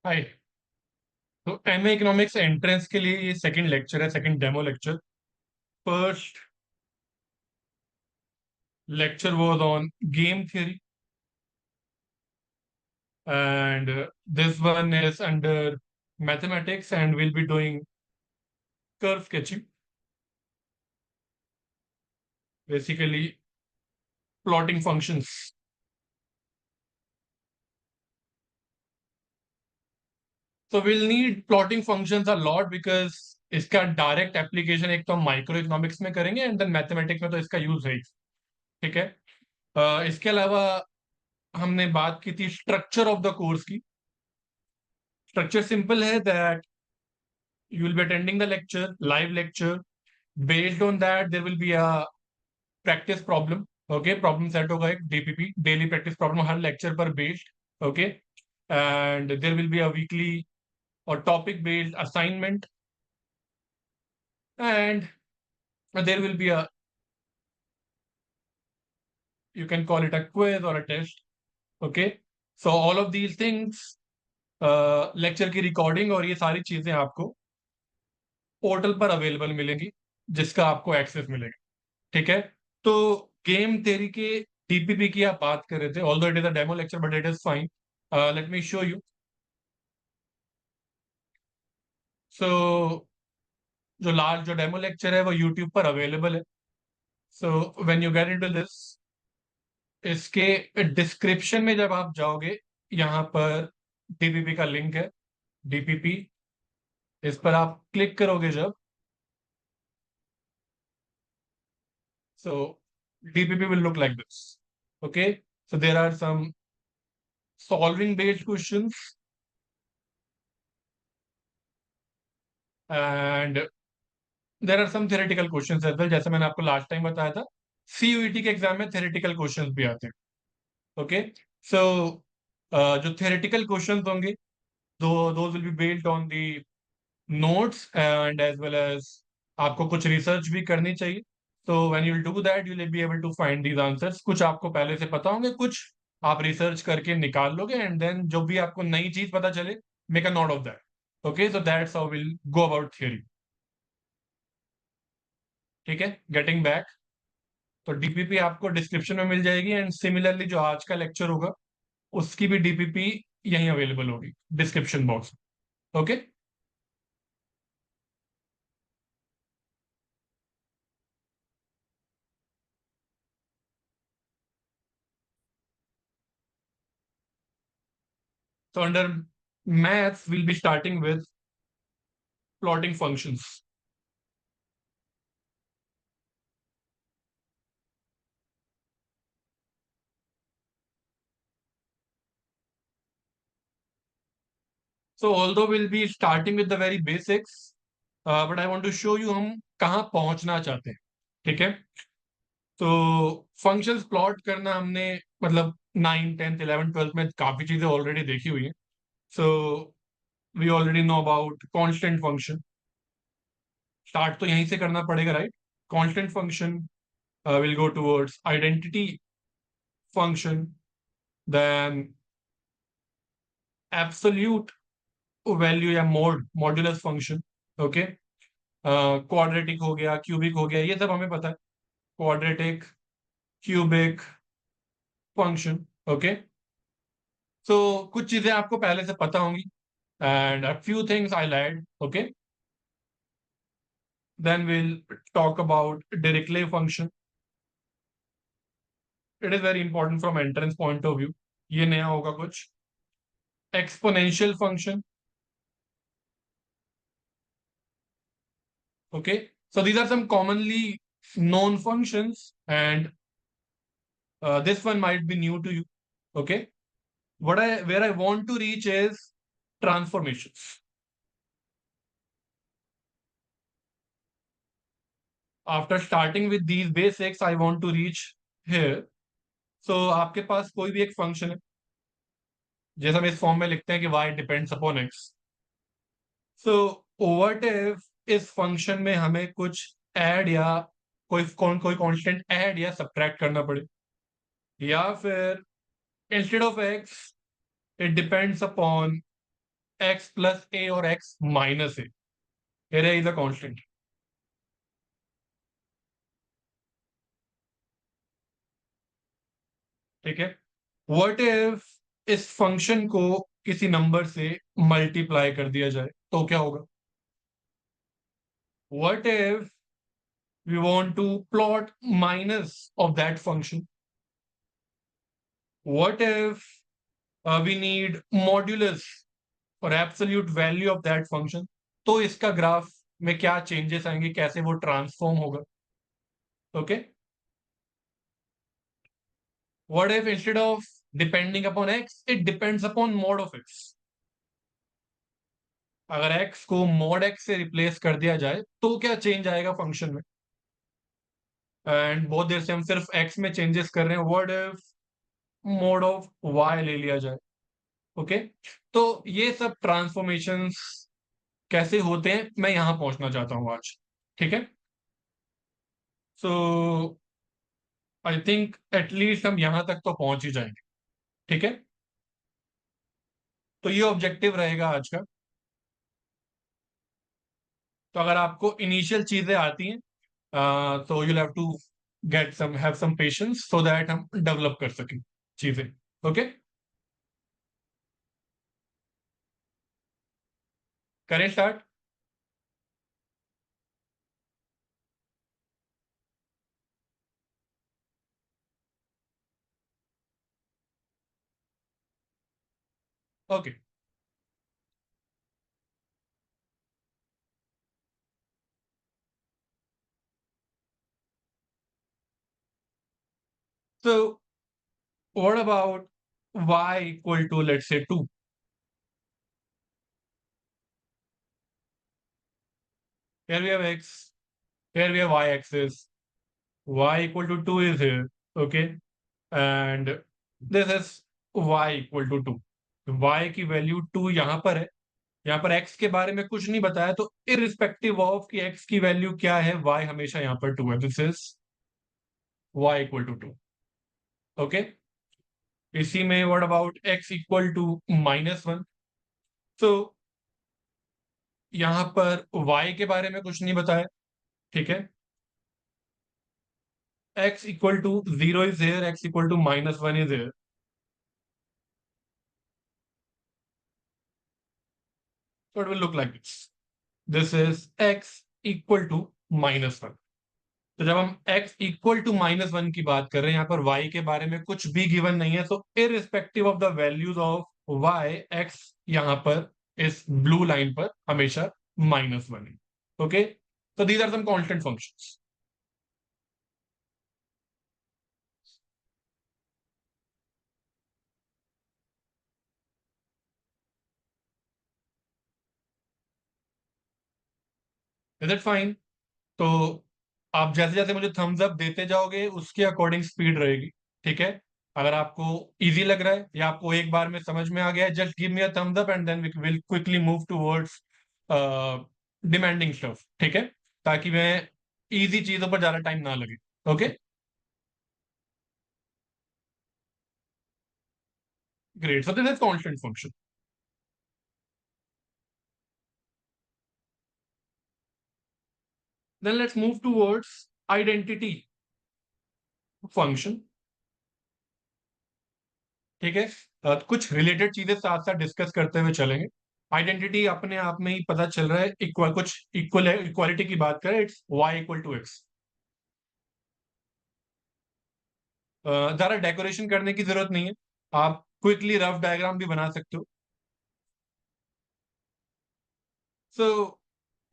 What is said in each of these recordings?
हाय। तो MA economics entrance के लिए ये सेकंड लेक्चर है, second demo lecture. First lecture was on game theory, and this one is under mathematics, and we'll be doing curve sketching, basically plotting functions. So we'll need plotting functions a lot because इसका direct application एक तो हम micro economics में करेंगे and then mathematics में तो इसका use है ही। ठीक है। इसके अलावा हमने बात की थी स्ट्रक्चर ऑफ द कोर्स की। स्ट्रक्चर सिंपल है that you will be attending the lecture, live lecture. Based on that, there will be a practice problem. Okay, problem set होगा एक DPP, daily practice problem, हर lecture पर based. Okay, and there will be a weekly or topic based assignment, and there will be a, you can call it a quiz or a test. Okay, so all of these things, lecture की recording और ये सारी चीजें आपको portal पर available मिलेंगी, जिसका आपको एक्सेस मिलेगा। ठीक है। तो गेम थ्योरी के डीपीपी की आप बात कर रहे थे, although it is a demo lecture but it is fine. Let me show you. So जो लास्ट जो डेमो लेक्चर है वो यूट्यूब पर अवेलेबल है। So when you get into this, इसके डिस्क्रिप्शन में जब आप जाओगे, यहाँ पर डीपीपी का लिंक है, डीपीपी। इस पर आप क्लिक करोगे जब, so DPP will look like this. Okay, so there are some solving based questions and there are some theoretical questions as well. जैसे मैंने आपको लास्ट टाइम बताया था, सीयूईटी के एग्जाम में थ्योरेटिकल क्वेश्चंस भी आते हैं। ओके, सो जो थ्योरेटिकल क्वेश्चंस होंगे, those will be based on the notes and as well as आपको कुछ रिसर्च भी करनी चाहिए। तो when you will do that you will be able to find these answers. कुछ आपको पहले से पता होंगे, कुछ आप रिसर्च करके निकाल लोगे, एंड देन जो भी आपको नई चीज पता चले, make a note of that. Okay, so that's how will go about theory. ठीक है, गेटिंग बैक, तो डीपीपी आपको डिस्क्रिप्शन में मिल जाएगी, एंड सिमिलरली जो आज का लेक्चर होगा उसकी भी डीपीपी यहीं अवेलेबल होगी डिस्क्रिप्शन बॉक्स में। Okay, so under maths we'll be starting with plotting functions. So although we'll be starting with the very basics, but I want to show you हम कहाँ पहुंचना चाहते हैं। ठीक है, तो फंक्शंस प्लॉट करना हमने मतलब 9th 10th 11th 12th में काफी चीजें ऑलरेडी देखी हुई हैं। So we already know about constant function. Start तो यहीं से करना पड़ेगा, right? Constant function will go towards identity function, then absolute value या मॉड्यूलस फंक्शन। ओके, क्वाड्रेटिक हो गया, क्यूबिक हो गया, ये सब हमें पता है। Quadratic, cubic function. Okay, so कुछ चीजें आपको पहले से पता होंगी, and a few things I add. Okay, then will talk about Dirichlet function. It is very important from entrance point of view, ये नया होगा कुछ। Exponential function. Okay, so these are some commonly known functions, and this one might be new to you. Okay, where I want to reach is transformations. After starting with these basics, I want to reach here. So आपके पास कोई भी एक function है, जैसा हम इस form में लिखते हैं कि y depends upon x। So what if इस फंक्शन में हमें कुछ ऐड या कोई कांस्टेंट ऐड या सब्ट्रैक्ट करना पड़े, या फिर instead of x it depends upon x plus a or x minus a. Here a is a constant. ठीक है. What if इस फंक्शन को किसी नंबर से मल्टीप्लाई कर दिया जाए तो क्या होगा? What if we want to plot minus of that function? What if we need modulus और absolute value of that function? तो इसका ग्राफ में क्या चेंजेस आएंगे, कैसे वो ट्रांसफॉर्म होगा? Okay. What if instead of depending upon x it depends upon mod of x? अगर एक्स को मॉड एक्स से रिप्लेस कर दिया जाए तो क्या चेंज आएगा फंक्शन में? एंड बहुत देर से हम सिर्फ एक्स में चेंजेस कर रहे हैं. What if mod of y ले लिया जाए? ओके. तो ये सब ट्रांसफॉर्मेशंस कैसे होते हैं मैं यहां पहुंचना चाहता हूं आज. ठीक है. सो आई थिंक एटलीस्ट हम यहां तक तो पहुंच ही जाएंगे. ठीक है. तो ये ऑब्जेक्टिव रहेगा आज का. तो अगर आपको इनिशियल चीजें आती हैं तो you have to get some have some patience so that हम डेवलप कर सकें चीजें. ओके. करें start. Okay. So what about y equal to let's say 2? Here we have x, here we have y axis. Y equal to 2 is here. Okay. And this is y equal to 2. y की value 2 यहां पर है. यहां पर x के बारे में कुछ नहीं बताया, तो इरिस्पेक्टिव ऑफ कि x की वैल्यू क्या है, y हमेशा यहां पर 2 है. This is y equal to 2. Okay. इसी में what about x equal to -1? तो यहां पर y के बारे में कुछ नहीं बताया. ठीक है. x equal to 0 is here, x equal to -1 is here. So it will look like this. This is x equal to -1. तो जब हम x इक्वल टू -1 की बात कर रहे हैं, यहां पर y के बारे में कुछ भी गिवन नहीं है, तो irrespective of the values of y, x यहां पर इस ब्लू लाइन पर हमेशा -1 है. ओके. तो these are some constant functions. Is it fine? तो आप जैसे जैसे मुझे थम्स अप देते जाओगे उसके अकॉर्डिंग स्पीड रहेगी. ठीक है. अगर आपको इजी लग रहा है या आपको एक बार में समझ में आ गया है, just give me a thumbs up and then we will quickly move towards demanding stuff. ठीक है. ताकि मैं इजी चीजों पर ज्यादा टाइम ना लगे. Okay. Great. So this is constant function. Then let's move towards identity function. ठीक है. कुछ रिलेटेड चीजें साथ साथ डिस्कस करते हुए चलेंगे. आइडेंटिटी अपने आप में ही पता चल रहा है, इक्वल कुछ इक्वल इक्वालिटी की बात करें, it's y equal to x. ज्यादा डेकोरेशन करने की जरूरत नहीं है, आप क्विकली रफ डायग्राम भी बना सकते हो. So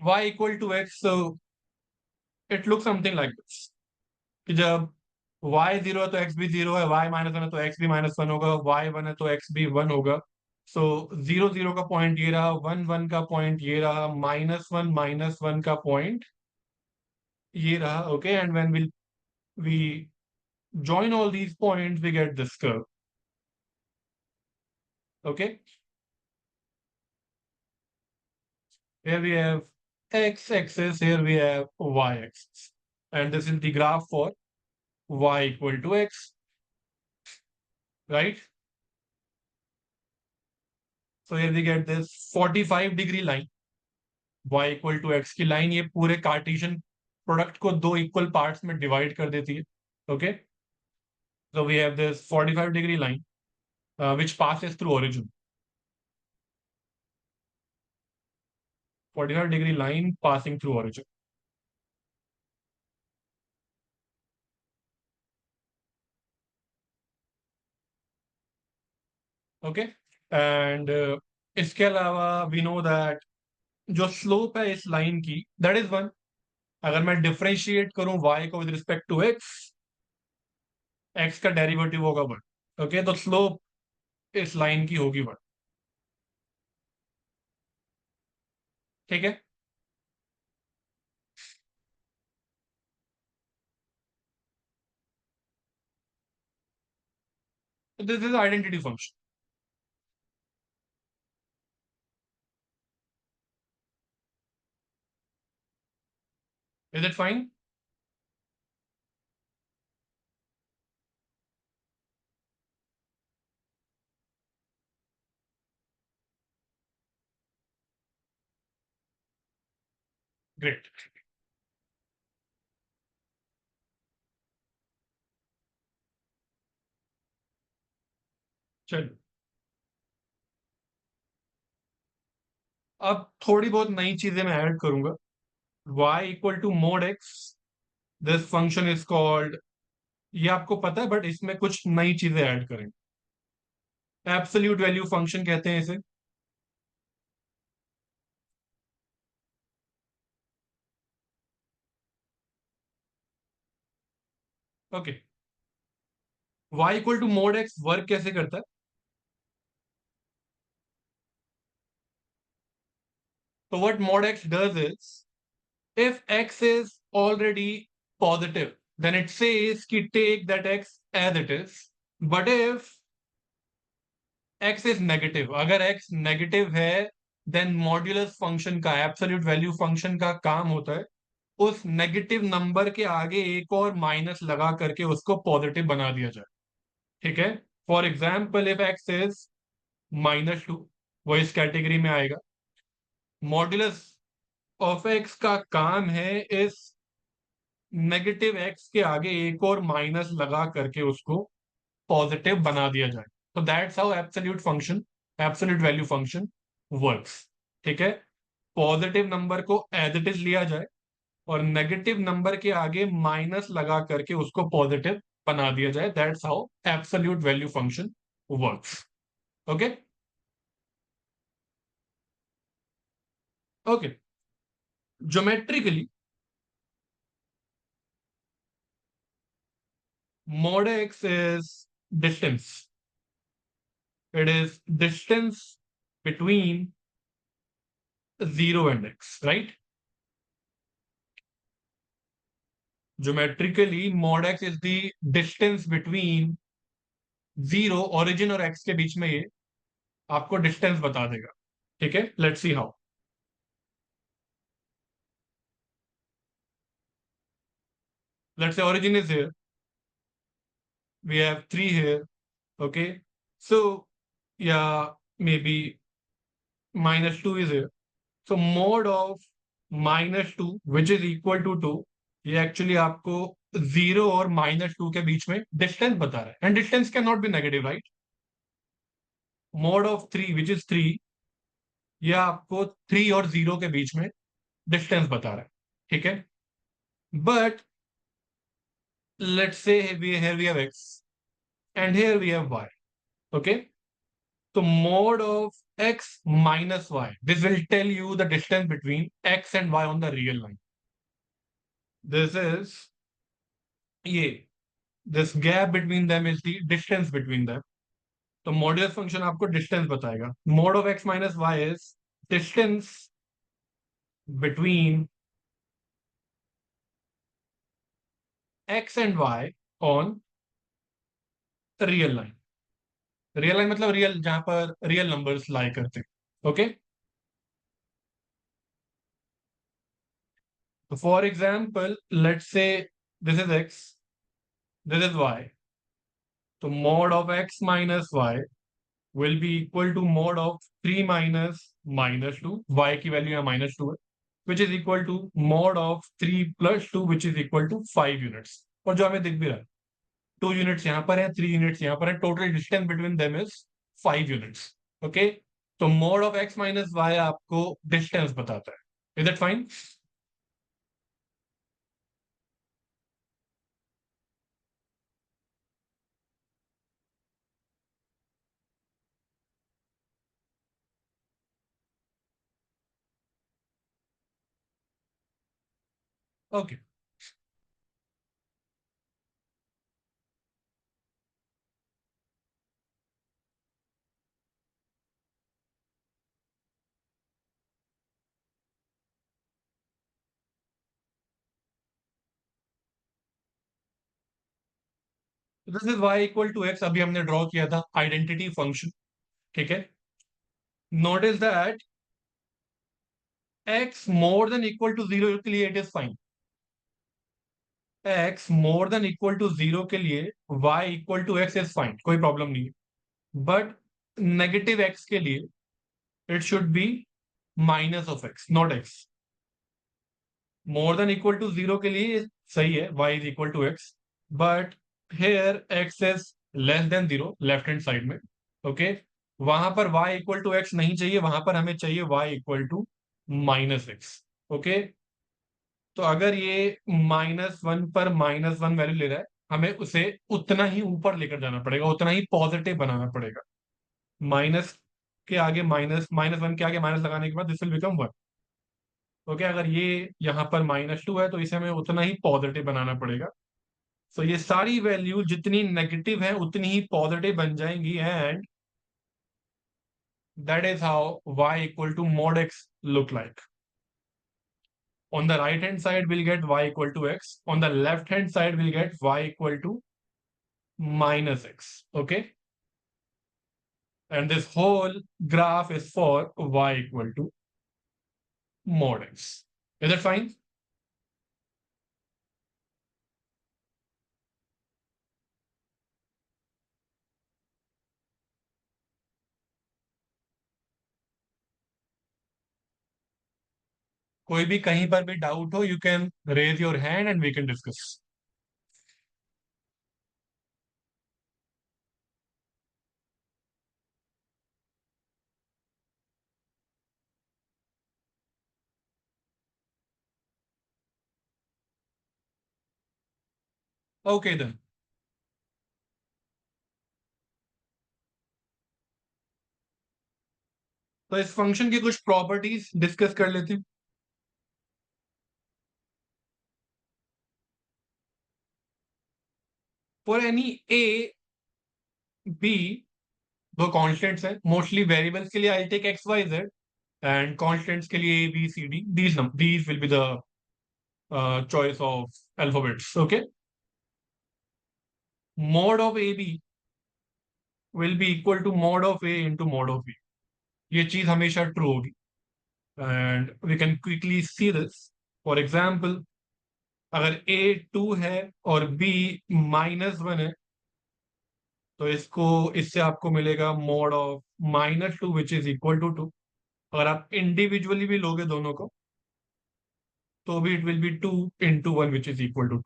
y equal to x, so it look something like this. कि जब y 0 है तो x भी 0 है, y -1 है तो x भी -1 होगा, y 1 है तो x भी 1 होगा. सो 0 0 का पॉइंट ये रहा, 1 1 का पॉइंट ये रहा, -1 -1 का पॉइंट ये रहा. Okay. And when will we join all these points we get this curve. Okay. Here we have x axis, here we have y axis, and this is the graph for y equal to x, right? So here we get this 45 degree line, y equal to x की line, ये पूरे Cartesian product को दो equal parts में divide कर देती है. Okay, so we have this 45 degree line which passes through origin. 45-degree line passing through origin. Okay, and इसके अलावा वी नो दैट जो स्लोप है इस लाइन की दैट इज 1. अगर मैं डिफरेंशिएट करूं y को विद रिस्पेक्ट टू x का डेरिवेटिव होगा 1. ओके, तो स्लोप इस लाइन की होगी 1. ठीक है, this is identity function. Is it fine? Great. चलिए, अब थोड़ी बहुत नई चीजें मैं ऐड करूंगा. y equal to mod x, this function is called, ये आपको पता है बट इसमें कुछ नई चीजें ऐड करेंगे. एब्सोल्यूट वैल्यू फंक्शन कहते हैं इसे. Okay, y equal to mod x work कैसे करता है? तो what mod x does is, if x is already positive, then it says कि take that x as it is. But if x is negative, अगर x negative है, then modulus function का, absolute value function का काम होता है उस negative number के आगे एक और माइनस लगा करके उसको पॉजिटिव बना दिया जाए. ठीक है, for example if x is -2, वो इस कैटेगरी में आएगा. मॉड्यूलस ऑफ एक्स का काम है इस नेगेटिव एक्स के आगे एक और माइनस लगा करके उसको पॉजिटिव बना दिया जाए. तो that's how absolute function, absolute value function works. ठीक है, पॉजिटिव नंबर को एज इट इज लिया जाए और नेगेटिव नंबर के आगे माइनस लगा करके उसको पॉजिटिव बना दिया जाए. That's how absolute value function works. Okay, okay, geometrically mod x is distance. It is distance between 0 and x, right? Geometrically, mod x is the distance between 0, origin और x के बीच में ये आपको डिस्टेंस बता देगा. ठीक है, let's see how. Let's say origin is here. We have 3 here. Okay, so yeah, maybe -2 is here. So mod of -2 which is equal to 2, ये एक्चुअली आपको 0 और -2 के बीच में डिस्टेंस बता रहा है. And distance can not be negative, right? mod of 3 which is 3, ये आपको 3 और 0 के बीच में डिस्टेंस बता रहा है. ठीक है, but let's say here we have x and here we have y. Okay, so mod of x minus y, this will tell you the distance between x and y on the real line. This is ये, this gap between them is the distance between them. तो modulus function आपको distance बताएगा. Mod of x minus y is distance between x and y on real line. Real line मतलब real, जहां पर real numbers lie करते हैं. ओके, तो for example let's say this is x, this is y. तो mod of x minus y will be equal to mod of 3 minus -2, y की value यहाँ -2 है, which is equal to mod of 3 + 2 which is equal to 5 units. और जो हमें दिख भी रहा है, 2 यूनिट्स यहाँ पर है, 3 यूनिट्स यहाँ पर है, total distance between them is 5 units. Okay, तो mod of x minus y आपको डिस्टेंस बताता है। Is it fine? Okay, this is y equal to x, अभी हमने ड्रॉ किया था आइडेंटिटी फंक्शन। ठीक है, notice that x more than equal to 0 के लिए it is fine, x more than equal to 0 के लिए y equal to x is fine, कोई प्रॉब्लम नहीं है। बट नेगेटिव x के लिए it should be minus of x, not x। More than equal to 0 के लिए सही है, y is equal to x, but here x is less than 0 left hand side में। ओके, वहां पर y इक्वल टू x नहीं चाहिए, वहां पर हमें चाहिए y equal to -x। Okay, तो अगर ये -1 पर -1 वैल्यू ले रहा है, हमें उसे उतना ही ऊपर लेकर जाना पड़ेगा, उतना ही पॉजिटिव बनाना पड़ेगा। माइनस के आगे माइनस, -1 के आगे माइनस लगाने के बाद दिस विल बिकम 1। ओके, अगर ये यहाँ पर -2 है तो इसे हमें उतना ही पॉजिटिव बनाना पड़ेगा। तो ये सारी वैल्यू जितनी नेगेटिव है उतनी ही पॉजिटिव बन जाएंगी, and that is how y equal to mod x look like. On the right hand side we'll get y equal to x, on the left hand side we'll get y equal to -x. Okay, and this whole graph is for y equal to mod x. Is that fine? कोई भी कहीं पर भी doubt हो, you can raise your hand and we can discuss. Okay then, तो इस function की कुछ प्रॉपर्टीज डिस्कस कर लेते हैं। फॉर एनी ए बी, दो कॉन्स्टेंट्स हैं, मोस्टली वेरिएबल्स के लिए I take x y z, and constants के लिए A B C D, these will be the choice of alphabets. Okay, mod of AB will be equal to mod of A into mod of B. ये चीज हमेशा true होगी, and we can quickly see this. For example, अगर A 2 है और B -1 है, तो इसको, इससे आपको मिलेगा mod of -2 which is equal to 2। अगर आप इंडिविजुअली भी लोगे दोनों को, तो भी it will be 2 into 1 which is equal to 2।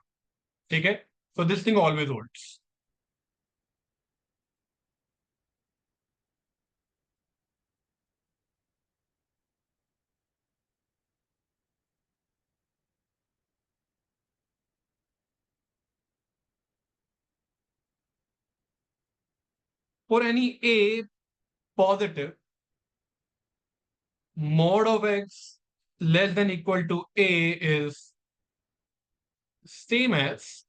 ठीक है, so this thing always holds. For any A positive, mod of x less than equal to a is same as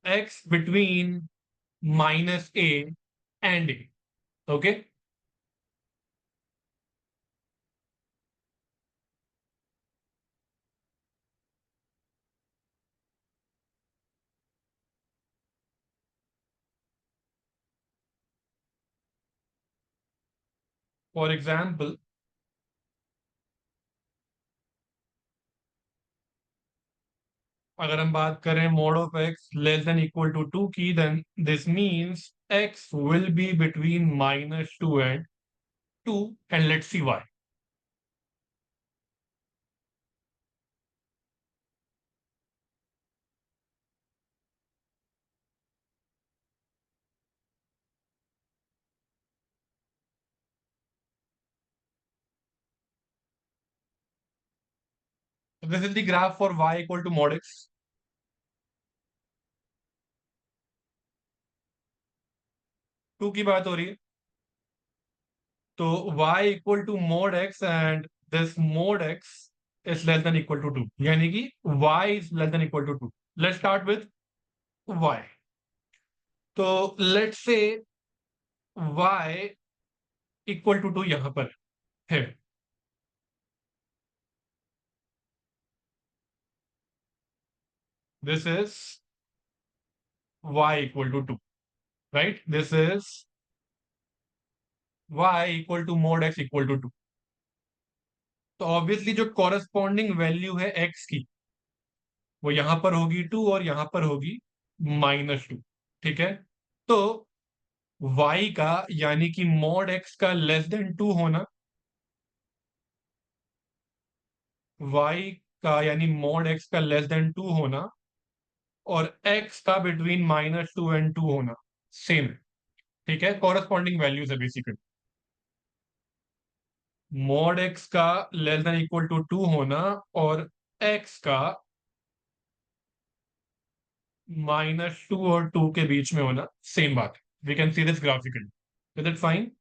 x between -a and a. Okay, for example, अगर हम बात करें mod of x less than equal to 2 की, then this means x will be between -2 and 2, and let's see y. This is the graph for y equal to mod x. 2 की बात हो रही है, तो y equal to mod x and this mod x is less than equal to 2, यानी कि y is less than equal to 2. Let's start with y. तो let's say y equal to 2 यहां पर है. This is y equal to 2, right. This is y equal to mod x equal to 2. तो obviously जो corresponding value है x की, वो यहां पर होगी 2 और यहां पर होगी -2. ठीक है. तो y का यानी कि मॉड x का लेस देन 2 होना, y का यानी मॉड x का लेस देन 2 होना, और x का बिटवीन -2 एंड 2 होना सेम है. ठीक है, कॉरेस्पॉन्डिंग वैल्यूज है बेसिकली. मॉड x का लेस देन इक्वल टू 2 होना और x का -2 और 2 के बीच में होना सेम बात है. We can see this graphically. Is it fine?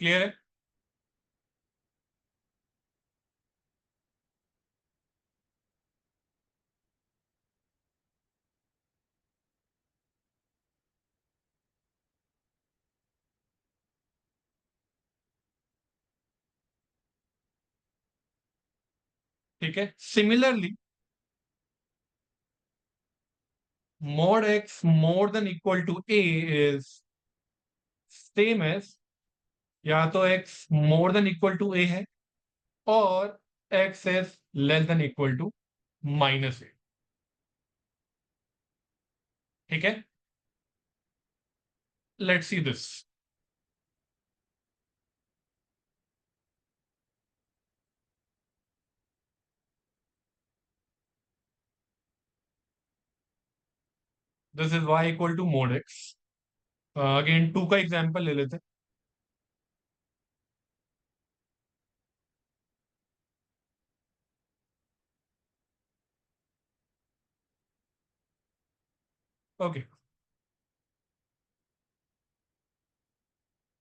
Clear है? ठीक है. Similarly mod x more than equal to a is same as, या तो x more than equal to a है और x is less than equal to -a. ठीक है. Let's see this. This is y equal to mod x. Again 2 का example ले लेते हैं. ओके.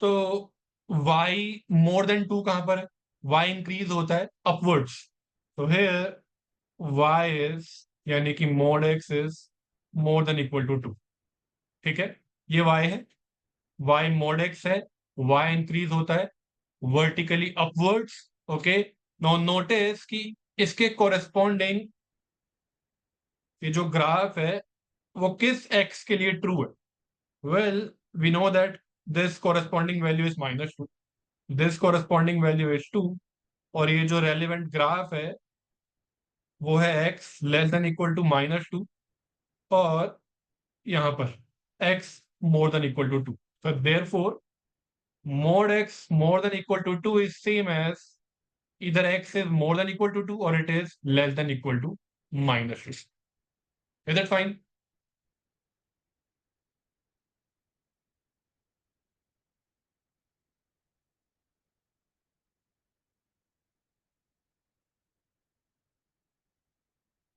तो y मोर देन 2 कहां पर है? y इंक्रीज होता है अपवर्ड्स. तो हियर y इज, यानी कि mod x is more than equal to 2. ठीक है. ये y है, y mod x है, y इंक्रीज होता है vertically upwards. Okay. Now notice कि इसके कोरेस्पॉन्डिंग ये जो ग्राफ है वो किस x के लिए ट्रू है? Well, we know that this corresponding value is -2, this corresponding value is 2, और ये जो रेलिवेंट ग्राफ है वो है x less than equal to -2, और यहां पर x more than equal to 2. so therefore mod x more than equal to 2 is same as either x is more than equal to 2 or it is less than equal to -2. Is that fine?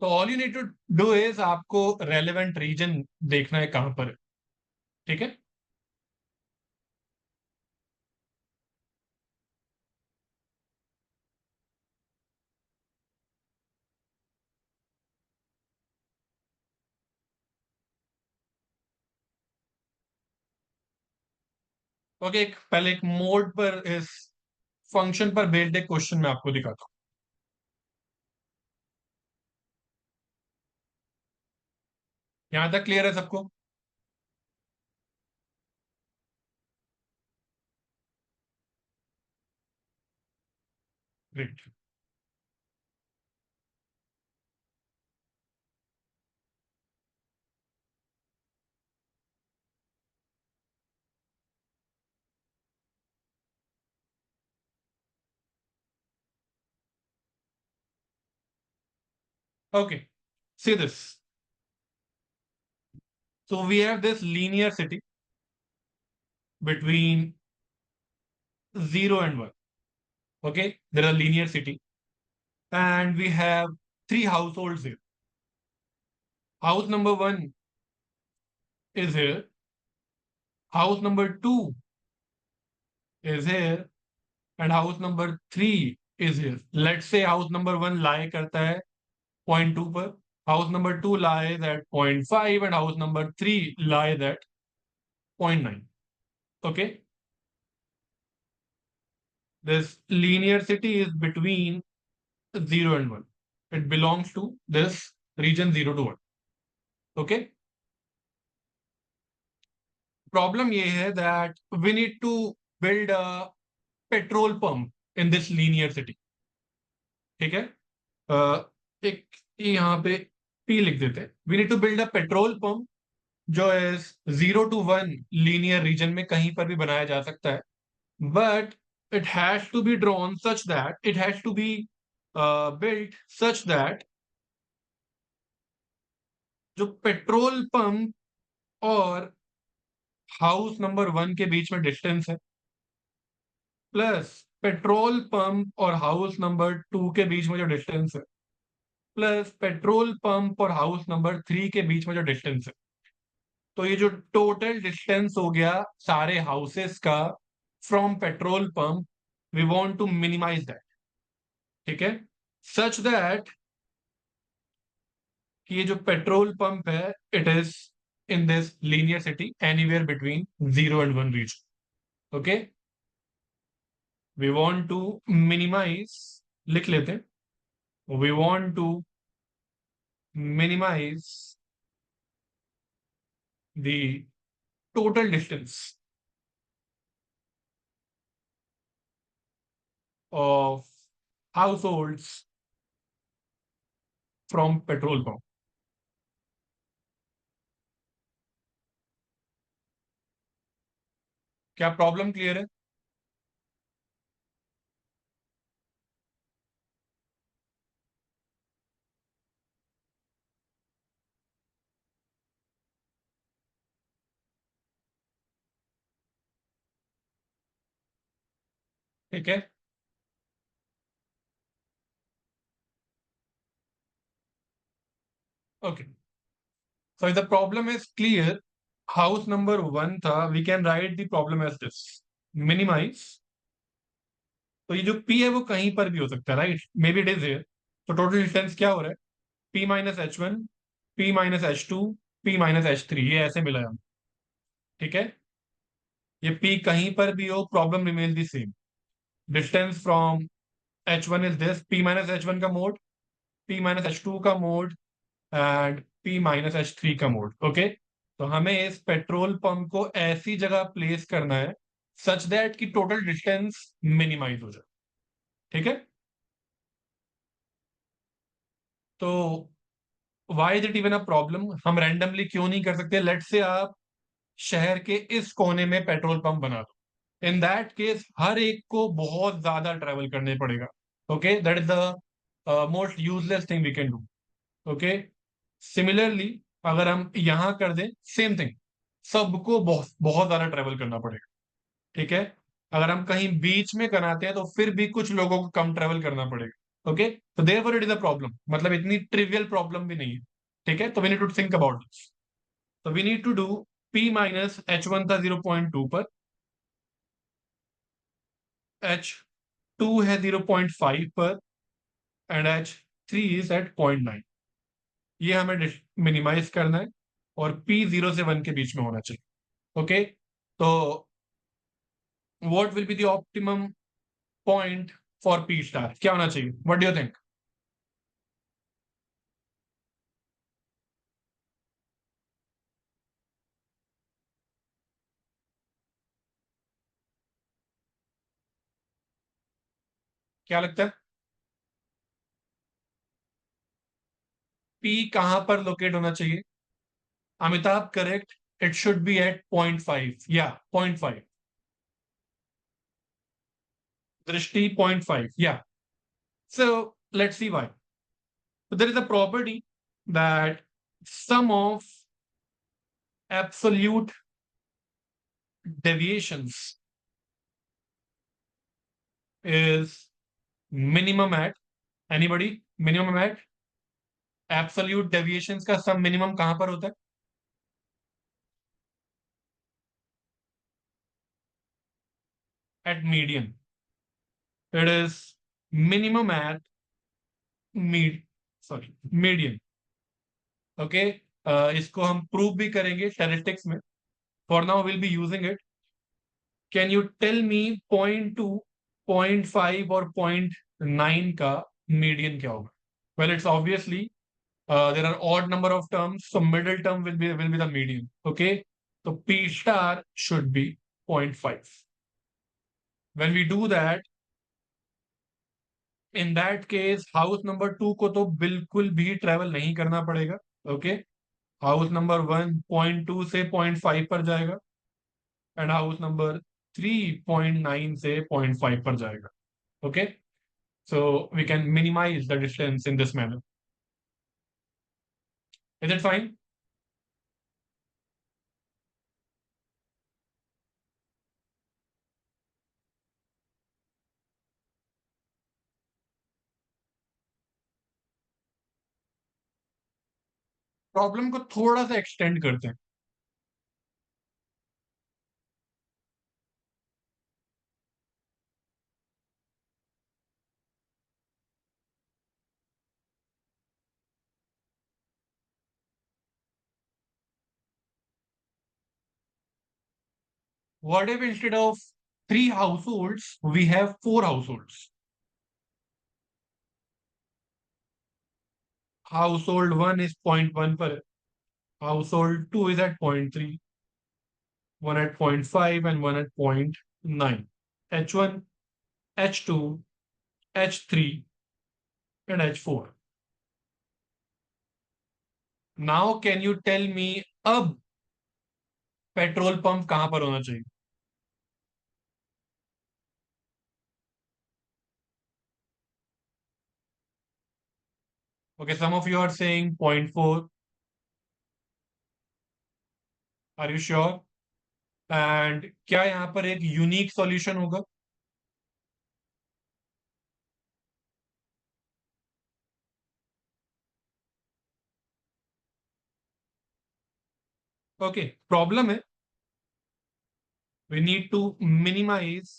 तो all you need to do is आपको relevant region देखना है कहां पर है. ठीक है. Okay. पहले एक मोड पर इस फंक्शन पर बेस्ड एक क्वेश्चन मैं आपको दिखाता हूँ. यहां तक क्लियर है सबको? Great. Okay, see this. So we have this linear city between 0 and 1. Okay, there are linear city, and we have three households here. House number 1 is here. House number 2 is here, and house number 3 is here. Let's say house number 1 lie करता है 0.2 पर, house number 2 lies at 0.5, and house number 3 lies at 0.9. Okay, this linear city is between 0 and 1. It belongs to this region 0 to 1. Okay, problem ये है that we need to build a petrol pump in this linear city. ठीक है, एक यहाँ पे P लिख देते हैं. We need to build a petrol pump जो is 0 to 1 linear region में कहीं पर भी बनाया जा सकता है, but it has to be drawn such that it has to be built such that जो पेट्रोल पंप और हाउस नंबर 1 के बीच में डिस्टेंस है, प्लस पेट्रोल पंप और हाउस नंबर 2 के बीच में जो डिस्टेंस है, प्लस पेट्रोल पंप और हाउस नंबर 3 के बीच में जो डिस्टेंस है, तो ये जो टोटल डिस्टेंस हो गया सारे हाउसेस का from petrol pump, we want to minimize that. ठीक है, सच दैट कि ये जो पेट्रोल पंप है it is in this linear city anywhere between 0 and 1 region. Okay, we want to minimize, लिख लेते हैं, we want to minimize the total distance of households from petrol pump. क्या problem clear है? ठीक है, okay. So the problem is clear. House number 1 था, we can write the problem as this, minimize. तो ये जो P है वो कहीं पर भी हो सकता है, right? May be it is here. तो टोटल डिस्टेंस क्या हो रहा है? P minus H1, P minus H2, P minus H3, ये ऐसे मिला है हमें. ठीक है, ये P कहीं पर भी हो, problem remain the same. Distance from H1 is this, P minus H1 का मोड, P minus H2 का mode, and P minus H3 का मोड. ओके, तो हमें इस पेट्रोल पंप को ऐसी जगह प्लेस करना है सच दैट कि टोटल डिस्टेंस मिनिमाइज हो जाए. ठीक है, तो why is it even a problem? हम रैंडमली क्यों नहीं कर सकते? लेट्स से आप शहर के इस कोने में पेट्रोल पंप बना दो, इन दैट केस हर एक को बहुत ज्यादा ट्रेवल करने पड़ेगा. Okay, that is the most useless thing we can do. Okay, similarly अगर हम यहां कर दें सेम थिंग, सबको बहुत बहुत ज्यादा ट्रेवल करना पड़ेगा. ठीक है, अगर हम कहीं बीच में कराते हैं तो फिर भी कुछ लोगों को कम ट्रेवल करना पड़ेगा. ओके, तो therefore it is a problem, मतलब इतनी ट्रिवियल प्रॉब्लम भी नहीं है. ठीक है, तो we need to think about this. तो we need to do P minus H1 था 0.2 पर, H2 है 0.5 पर, एंड H3 इज एट 0.9. ये हमें मिनिमाइज करना है और P 0 से 1 के बीच में होना चाहिए. ओके, तो what will be the optimum point for P star? क्या होना चाहिए? What do you think? क्या लगता है? P कहां पर लोकेट होना चाहिए? Amitabh correct, it should be at 0.5 या 0.5. दृष्टि 0.5 या. So let's see why. So there is a property that sum of absolute deviations is minimum at, anybody, minimum at, absolute deviations का sum minimum कहां पर होता है? At median. It is minimum at median. Okay. इसको हम prove भी करेंगे statistics में. For now will be using it. Can you tell me 0.2, 0.5 और 0.9 का मीडियन क्या होगा? Well, it's obviously there are odd number of terms, so middle term will be the median. Okay, so P star should be 0.5. When we do that, in that case house number 2 को तो बिल्कुल भी travel नहीं करना पड़ेगा. Okay, house number 1 0.2 से 0.5 पर जाएगा एंड हाउस नंबर 3 0.9 से 0.5 पर जाएगा. Okay, so we can minimize the distance in this manner. Is it fine? Problem को थोड़ा सा एक्सटेंड करते हैं. What if instead of 3 households, we have 4 households? Household 1 is 0.1 per. Household 2 is at 0.3, 1 at 0.5 and 1 at 0.9. H1, H2, H3 and H4. Now can you tell me अब petrol pump कहां पर होना चाहिए? Okay, some of you are saying 0.4. Are you sure? And क्या यहां पर एक unique solution होगा? ओके, प्रॉब्लम है we need to minimize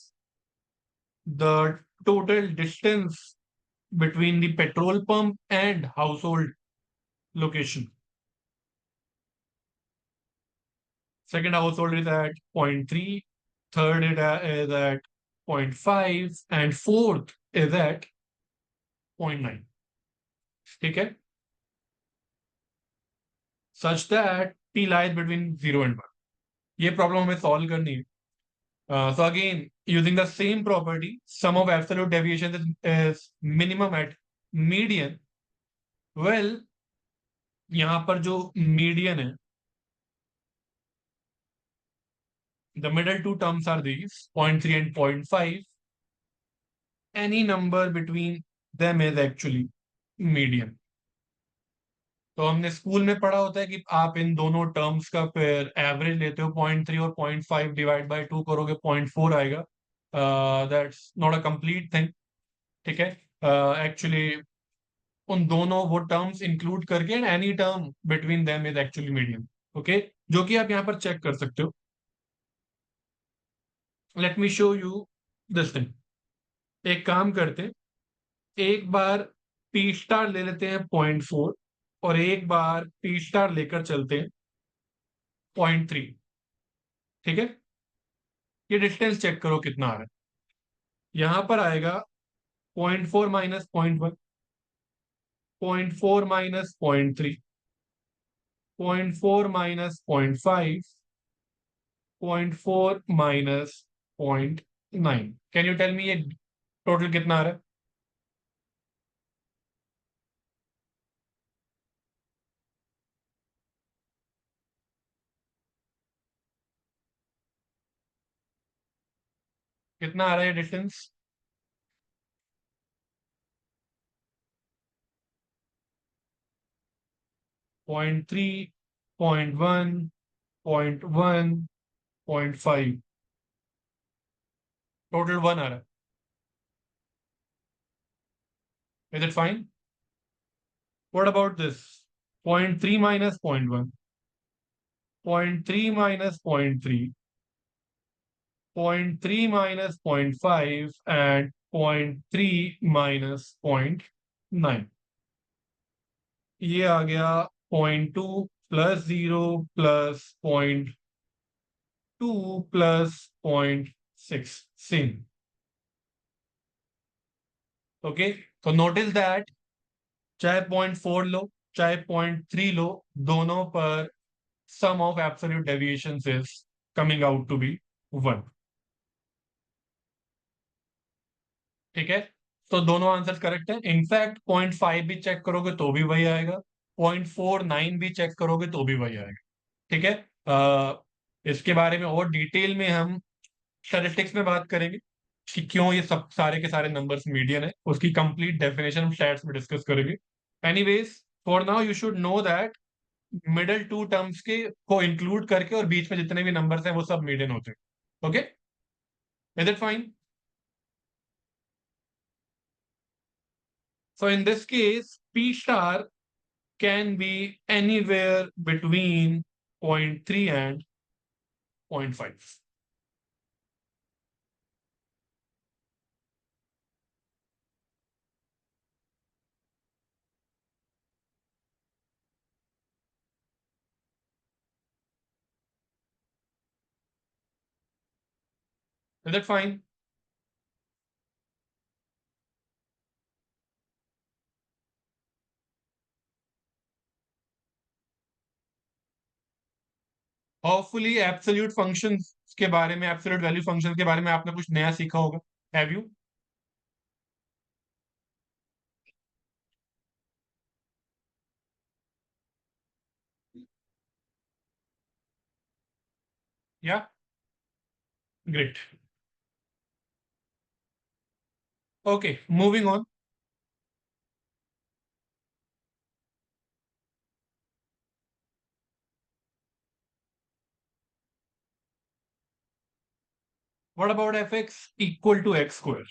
the total distance between the petrol pump and household location. Second household is at 0.3, third is at 0.5 and fourth is at 0.9. ठीक है? Such that P lies between 0 and 1. ये problem हमें solve करनी है. So again, using the same property, sum of absolute deviations is minimum at median. Well, यहां पर जो median है, the middle two terms are these 0.3 and 0.5. Any number between them is actually median. तो हमने school में पढ़ा होता है कि आप इन दोनों टर्म्स का फिर एवरेज लेते हो. 0.3 और 0.5 डिवाइड बाय 2 करोगे 0.4 आएगा. That's not a complete thing. ठीक है, एक्चुअली उन दोनों वो टर्म्स इंक्लूड करके and any term between them is actually median. Okay, जो कि आप यहाँ पर चेक कर सकते हो. Late me show you this thing. एक काम करते हैं, एक बार पी स्टार ले लेते हैं 0.4 और एक बार पी स्टार लेकर चलते हैं 0.3. ठीक है, ये डिस्टेंस चेक करो कितना आ रहा है. यहां पर आएगा 0.4 minus 0.1, 0.4 minus 0.3, 0.4 minus 0.5, 0.4 minus 0.9. Can you tell me ये टोटल कितना आ रहा है? कितना आ रहा है डिस्टेंस? 0.3, 0.1, 0.1, 0.5, टोटल 1 आ रहा है. Is it fine? What about this? 0.3 minus 0.1, 0.3 minus 0.3, 0.3 minus 0.5 and 0.3 minus 0.9. ये आ गया 0.2 plus 0 plus 0.2 plus 0.6 same. Okay, तो नोटिस दैट चाहे 0.4 लो चाहे 0.3 लो, दोनों पर sum of absolute deviation is coming out to be 1. ठीक है, तो दोनों आंसर करेक्ट है. इनफैक्ट 0.5 भी चेक करोगे तो भी वही आएगा, 0.49 भी चेक करोगे तो भी वही आएगा. ठीक है. इसके बारे में और डिटेल में हम स्टैटिस्टिक्स में बात करेंगे कि क्यों ये सब सारे के सारे नंबर्स मीडियन है. उसकी कंप्लीट डेफिनेशन हम स्टैट्स में डिस्कस करेंगे. Anyways, for now you should know that middle two terms के को इंक्लूड करके और बीच में जितने भी नंबर्स हैं वो सब मीडियन होते हैं. Okay, is it fine? So in this case, P star can be anywhere between 0.3 and 0.5. Is that fine? Hopefully absolute functions के बारे में, एब्सोल्यूट वैल्यू फंक्शन के बारे में आपने कुछ नया सीखा होगा. Have you? या great. Okay, moving on. What about f x equal to x square?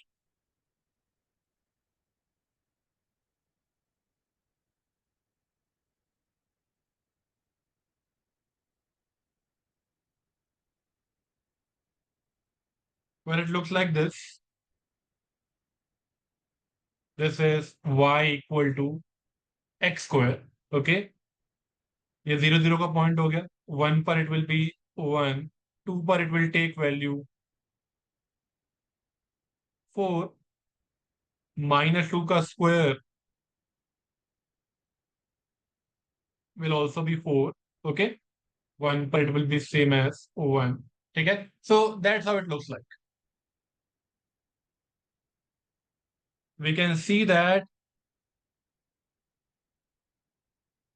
Well, it looks like this is y equal to x square. Okay, ये 0 0 का पॉइंट हो गया. 1 पर इट विल बी 1, 2 पर इट विल टेक वैल्यू 4, -2 का square will also be 4. Okay, 1 पर it will be same as 1. ठीक है, so that's how it looks like. We can see that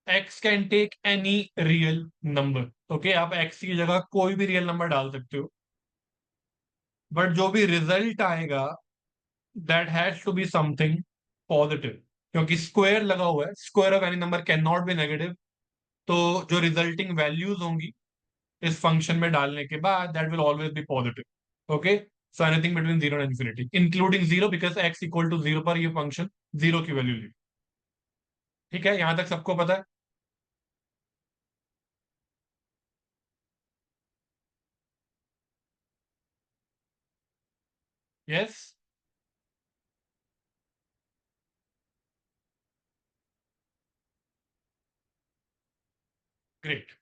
x can take any real number. Okay, आप x की जगह कोई भी real number डाल सकते हो, बट जो भी रिजल्ट आएगा that has to be something positive, क्योंकि स्क्वायर लगा हुआ है. Square of any number can not be negative. तो जो रिजल्टिंग वैल्यूज होंगी इस फंक्शन में डालने के बाद that will always be positive. Okay, so anything between 0 and infinity including 0, because x equal to 0 पर ये फंक्शन 0 की वैल्यू ली. ठीक है, यहां तक सबको पता है? Yes, great.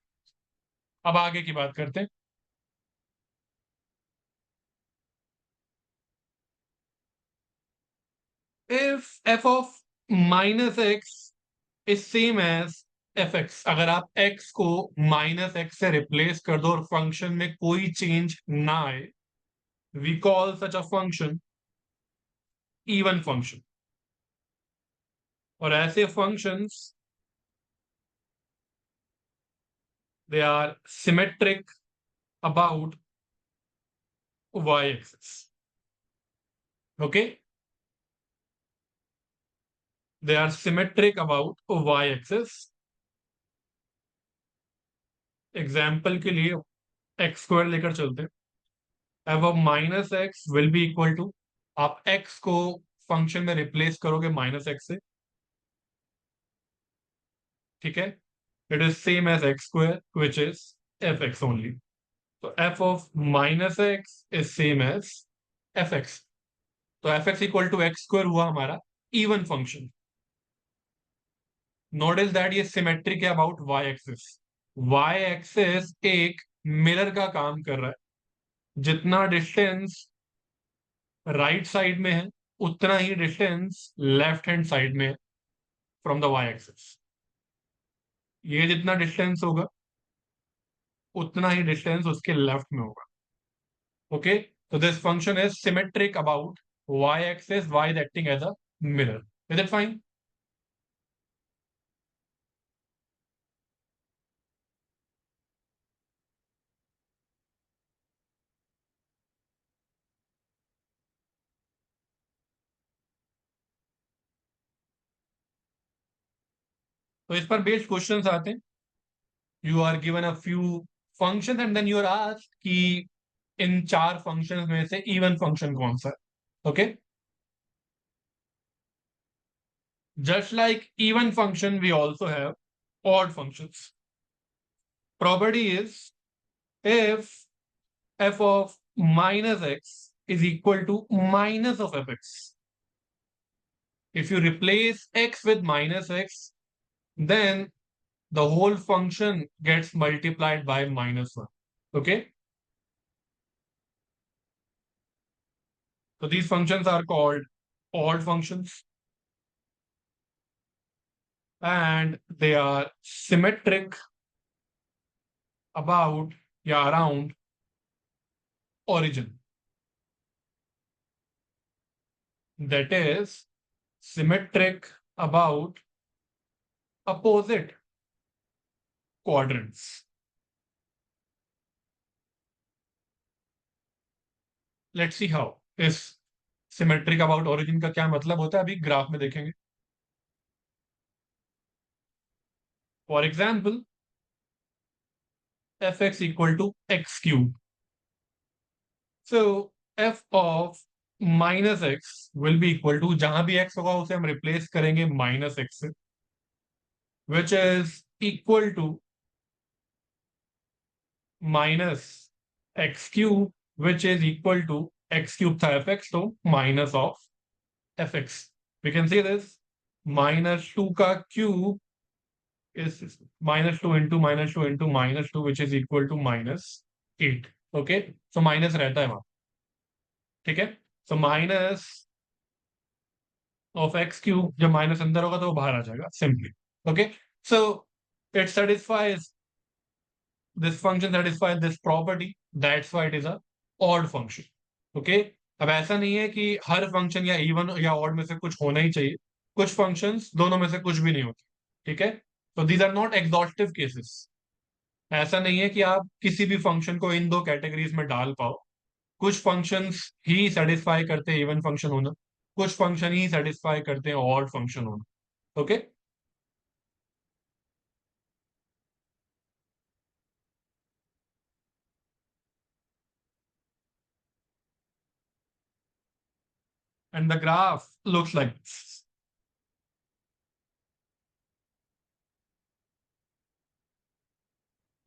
अब आगे की बात करते हैं. If f of minus x is same as f x, अगर आप x को -x से रिप्लेस कर दो और फंक्शन में कोई चेंज ना आए, we call such a function even function. और ऐसे functions they are symmetric about y axis. Okay, they are symmetric about y axis. Example के लिए एक्स स्क्वायर लेकर चलते हैं. अब minus x will be equal to, आप एक्स को फंक्शन में रिप्लेस करोगे माइनस एक्स से. ठीक है, it is same as x square which is f x only. तो f of minus x is same as f x. तो f x equal to x square हुआ हमारा इवन फंक्शन. नोटिस दैट ये symmetric है about y axis. Y axis एक mirror का काम कर रहा है. जितना डिस्टेंस राइट साइड में है उतना ही डिस्टेंस लेफ्ट हैंड साइड में है फ्रॉम द वाई एक्सिस. ये जितना डिस्टेंस होगा उतना ही डिस्टेंस उसके लेफ्ट में होगा. ओके, तो this function is symmetric about y axis, y is acting as a mirror. Is it fine? तो इस पर बेस्ड क्वेश्चंस आते हैं. You are given a few function and then you are asked कि इन चार फंक्शंस में से इवन फंक्शन कौन सा है. Okay, just like even function we also have odd functions. Property is, if f of minus x is equal to minus of fx, if you replace x with minus x, then the whole function gets multiplied by minus 1. Okay, so these functions are called odd functions and they are symmetric about, yeah, around origin. That is symmetric about opposite quadrants. Let's see how. इस symmetric about origin का क्या मतलब होता है अभी graph में देखेंगे. For example f x equal to x cube. So f of minus x will be equal to, जहां भी एक्स होगा उसे हम रिप्लेस करेंगे माइनस एक्स से, which is equal to minus x cube, which is equal to x cube था f x, तो minus of f x. We can see this, minus two का cube is minus 2 into minus 2 into minus 2 which is equal to minus 8. Okay, so minus रहता है वहां. ठीक है, so minus of x cube, जब minus अंदर होगा तो वो बाहर आ जाएगा simply. Okay, so it satisfies, this function satisfies this property, that's why it is a odd function. Okay, अब ऐसा नहीं है कि हर फंक्शन या इवन या ऑड में से कुछ होना ही चाहिए. कुछ फंक्शंस दोनों में से कुछ भी नहीं होते. ठीक है, तो these are not exhaustive cases. ऐसा नहीं है कि आप किसी भी फंक्शन को इन दो कैटेगरीज में डाल पाओ. कुछ फंक्शंस ही सेटिस्फाई करते हैं इवन फंक्शन होना, कुछ फंक्शन ही सेटिस्फाई करते हैं ऑड फंक्शन होना. Okay, and the graph looks like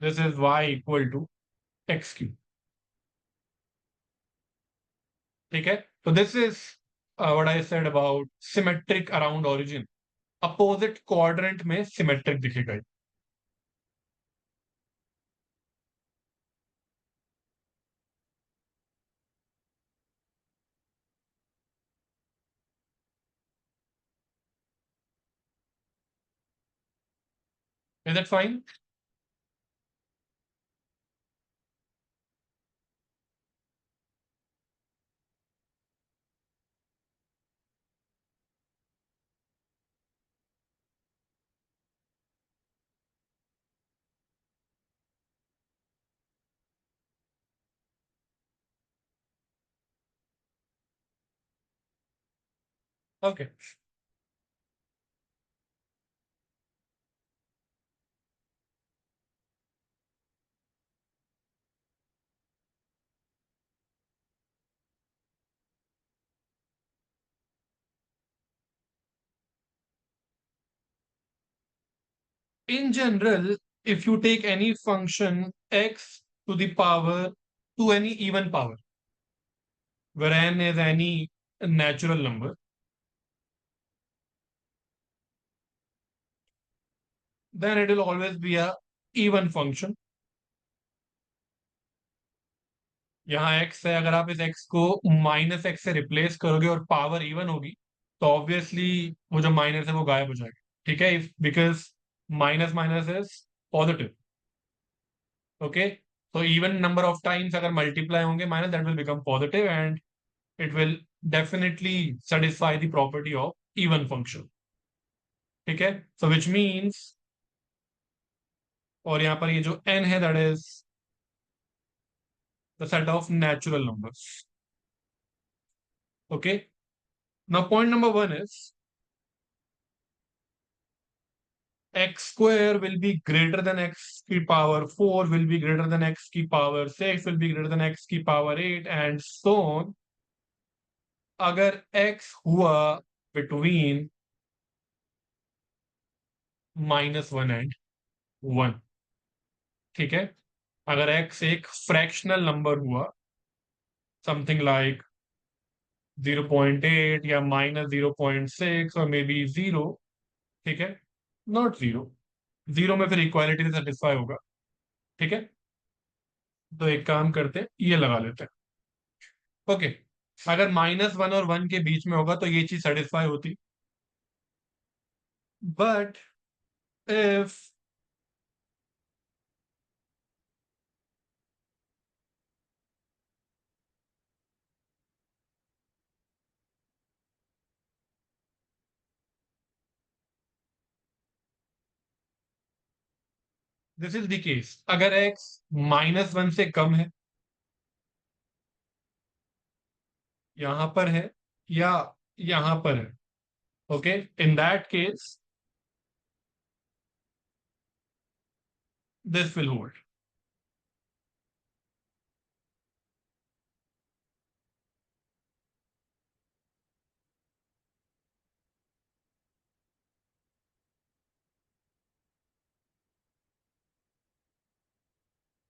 this is y equal to x cube. ठीक है, तो this is what I said about symmetric around origin. Opposite quadrant में सिमेट्रिक दिखेगा. Is that fine? Okay, in general, if you take any function x to the power to any even power, where n is any natural number, then it will always be a even function. यहाँ x है, अगर आप इस x को minus x से replace करोगे और power even होगी, तो ऑब्वियसली वो जो माइनस है वो गायब हो जाएगा। ठीक है, if because minus minus is positive. Okay, तो इवन नंबर ऑफ टाइम्स अगर मल्टीप्लाई होंगे minus, that will become positive and it will definitely satisfy the property of even function. ठीक है, सो विच मीन्स, और यहाँ पर ये जो n है that is the set of natural numbers. Okay, now point number one is x square will be greater than x की power 4 will be greater than x की power 6 will be greater than x की power 8 and so on, अगर x हुआ between -1 and 1। ठीक है, अगर x एक fractional number हुआ, समथिंग लाइक 0.8 या -0.6 और मे बी 0। ठीक है, नॉट 0, 0 में फिर इक्वालिटी से सेटिस्फाई होगा। ठीक है, तो एक काम करते हैं, ये लगा लेते हैं। ओके, अगर -1 और 1 के बीच में होगा तो ये चीज सेटिस्फाई होती, but if this is the case, अगर x -1 से कम है, यहां पर है या यहां पर है, okay, in that case this will hold.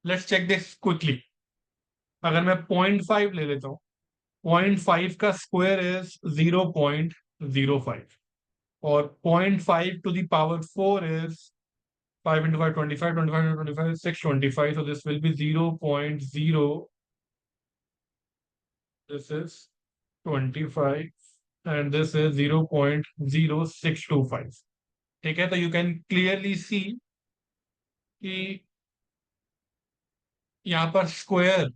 Let's check this quickly. अगर मैं 0.5 ले लेता हूं, 0.5 का स्क्वायर इज 0.05 और 0.5 to the power 4 is 5 into 5 25, 25 into 25 is 625, so this will be 0.0, this is 25 and this is 0.0625। ठीक है, तो यू कैन क्लियरली सी कि यहाँ पर स्क्वायर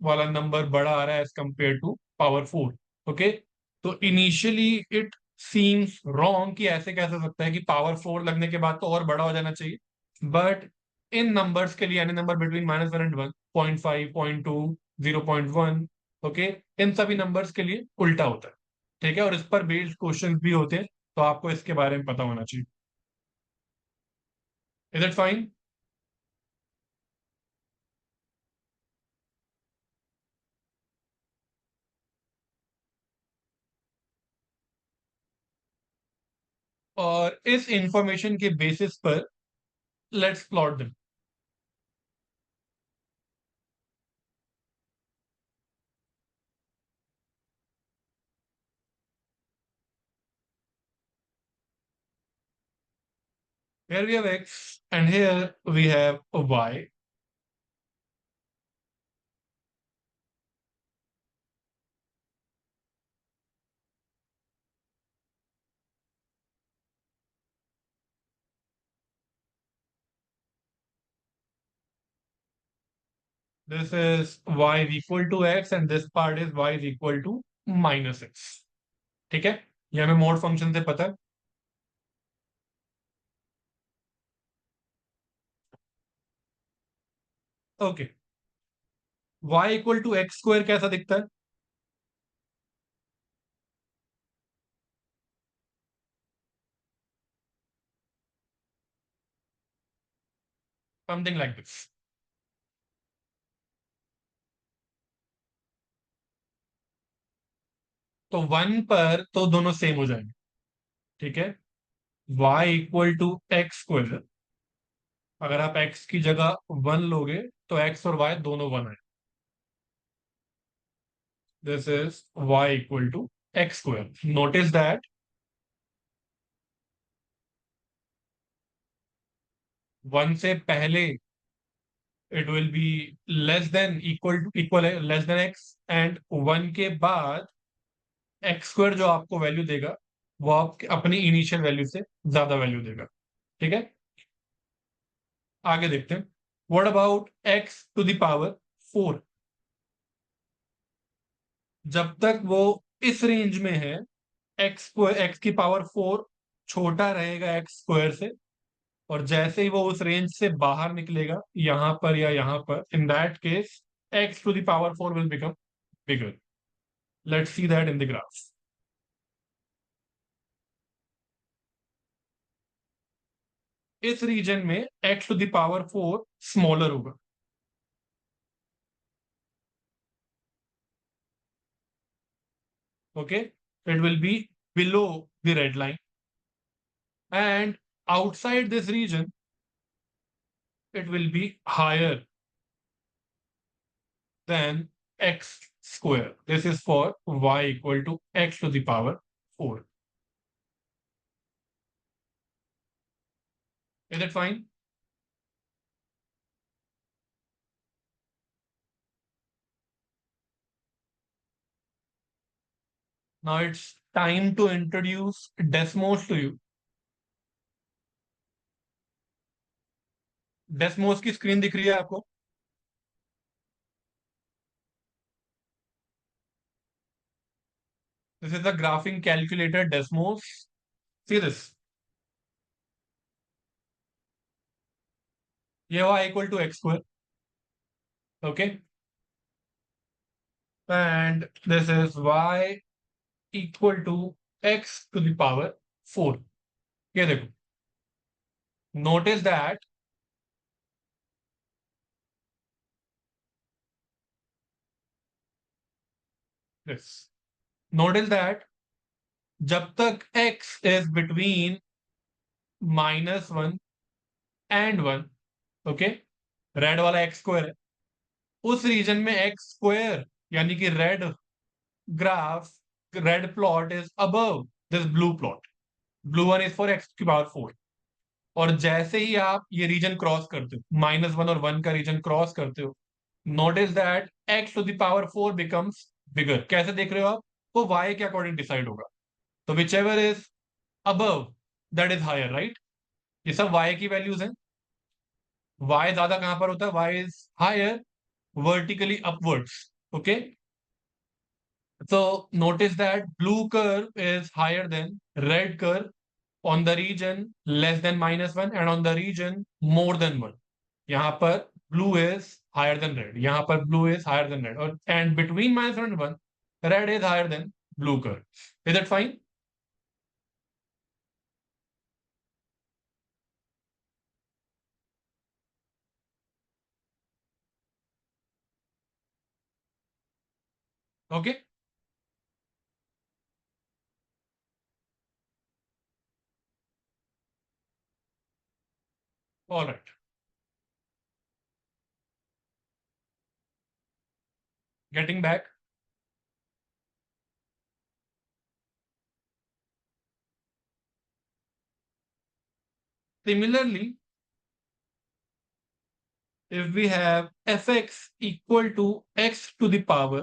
वाला नंबर बड़ा आ रहा है as compare to power 4। Okay, तो इनिशियली इट सीम्स रॉन्ग कि ऐसे कैसे हो सकता है कि पावर 4 लगने के बाद तो और बड़ा हो जाना चाहिए, बट इन नंबर्स के लिए यानी नंबर बिटवीन -1 एंड 1, 0.5, 0.2, 0.1, ओके, इन सभी नंबर्स के लिए उल्टा होता है। ठीक है, और इस पर बेस्ड क्वेश्चन भी होते हैं, तो आपको इसके बारे में पता होना चाहिए। Is it fine? और इस इंफॉर्मेशन के बेसिस पर let's plot them. Here we have x and here we have a y. This is y is equal to x and this part is y is equal to -x। ठीक है, ये हमें mode function से पता है। Okay, y equal to x square कैसा दिखता है? Something like this. तो 1 पर तो दोनों सेम हो जाएंगे, ठीक है। y equal to x square, अगर आप x की जगह 1 लोगे तो x और y दोनों 1 है। This is y equal to x square. Notice that 1 से पहले it will be less than equal less than x, and 1 के बाद एक्स स्क्वायर जो आपको वैल्यू देगा वो आप अपनी इनिशियल वैल्यू से ज्यादा वैल्यू देगा, ठीक है। आगे देखते हैं। What about x to the power 4? जब तक वो इस रेंज में है, एक्स की पावर 4 छोटा रहेगा एक्स स्क्वायर से, और जैसे ही वो उस रेंज से बाहर निकलेगा यहां पर या यहां पर, in that case x to the power 4 will become bigger. Let's see that in the graph. इस रीजन में x to the power 4 smaller होगा, okay, it will be below the red line, and outside this region it will be higher than x square. This is for y equal to x to the power 4. Is it fine? Now it's time to introduce Desmos to you. Desmos की screen दिख रही है आपको? This is the graphing calculator Desmos. See this. ये y equal to x square. Okay. And this is y equal to x to the power 4. ये देखो. Notice that this. Notice that जब तक x is between -1 and 1, okay, red वाला x square है, उस reason में x square यानी कि graph red plot is above this blue plot. Blue one is for x की पावर 4। और जैसे ही आप ये रीजन क्रॉस करते हो, -1 और 1 का रीजन क्रॉस करते हो, notice that x to the power 4 becomes bigger. कैसे देख रहे हो आप? वो वाई के अकॉर्डिंग डिसाइड होगा। तो whichever is above that is higher, right. ये सब वाई की वैल्यूज हैं। वाई ज्यादा कहां पर होता है? Y is higher vertically upwards, okay. So notice that blue curve is higher than red curve on the region less than -1 and on the region more than 1. यहाँ पर blue is higher than red, यहाँ पर blue is higher than red, और and between -1 and 1 red is higher than blue curve. Is that fine? Okay. All right. Getting back. Similarly, if we have fx equal to x to the power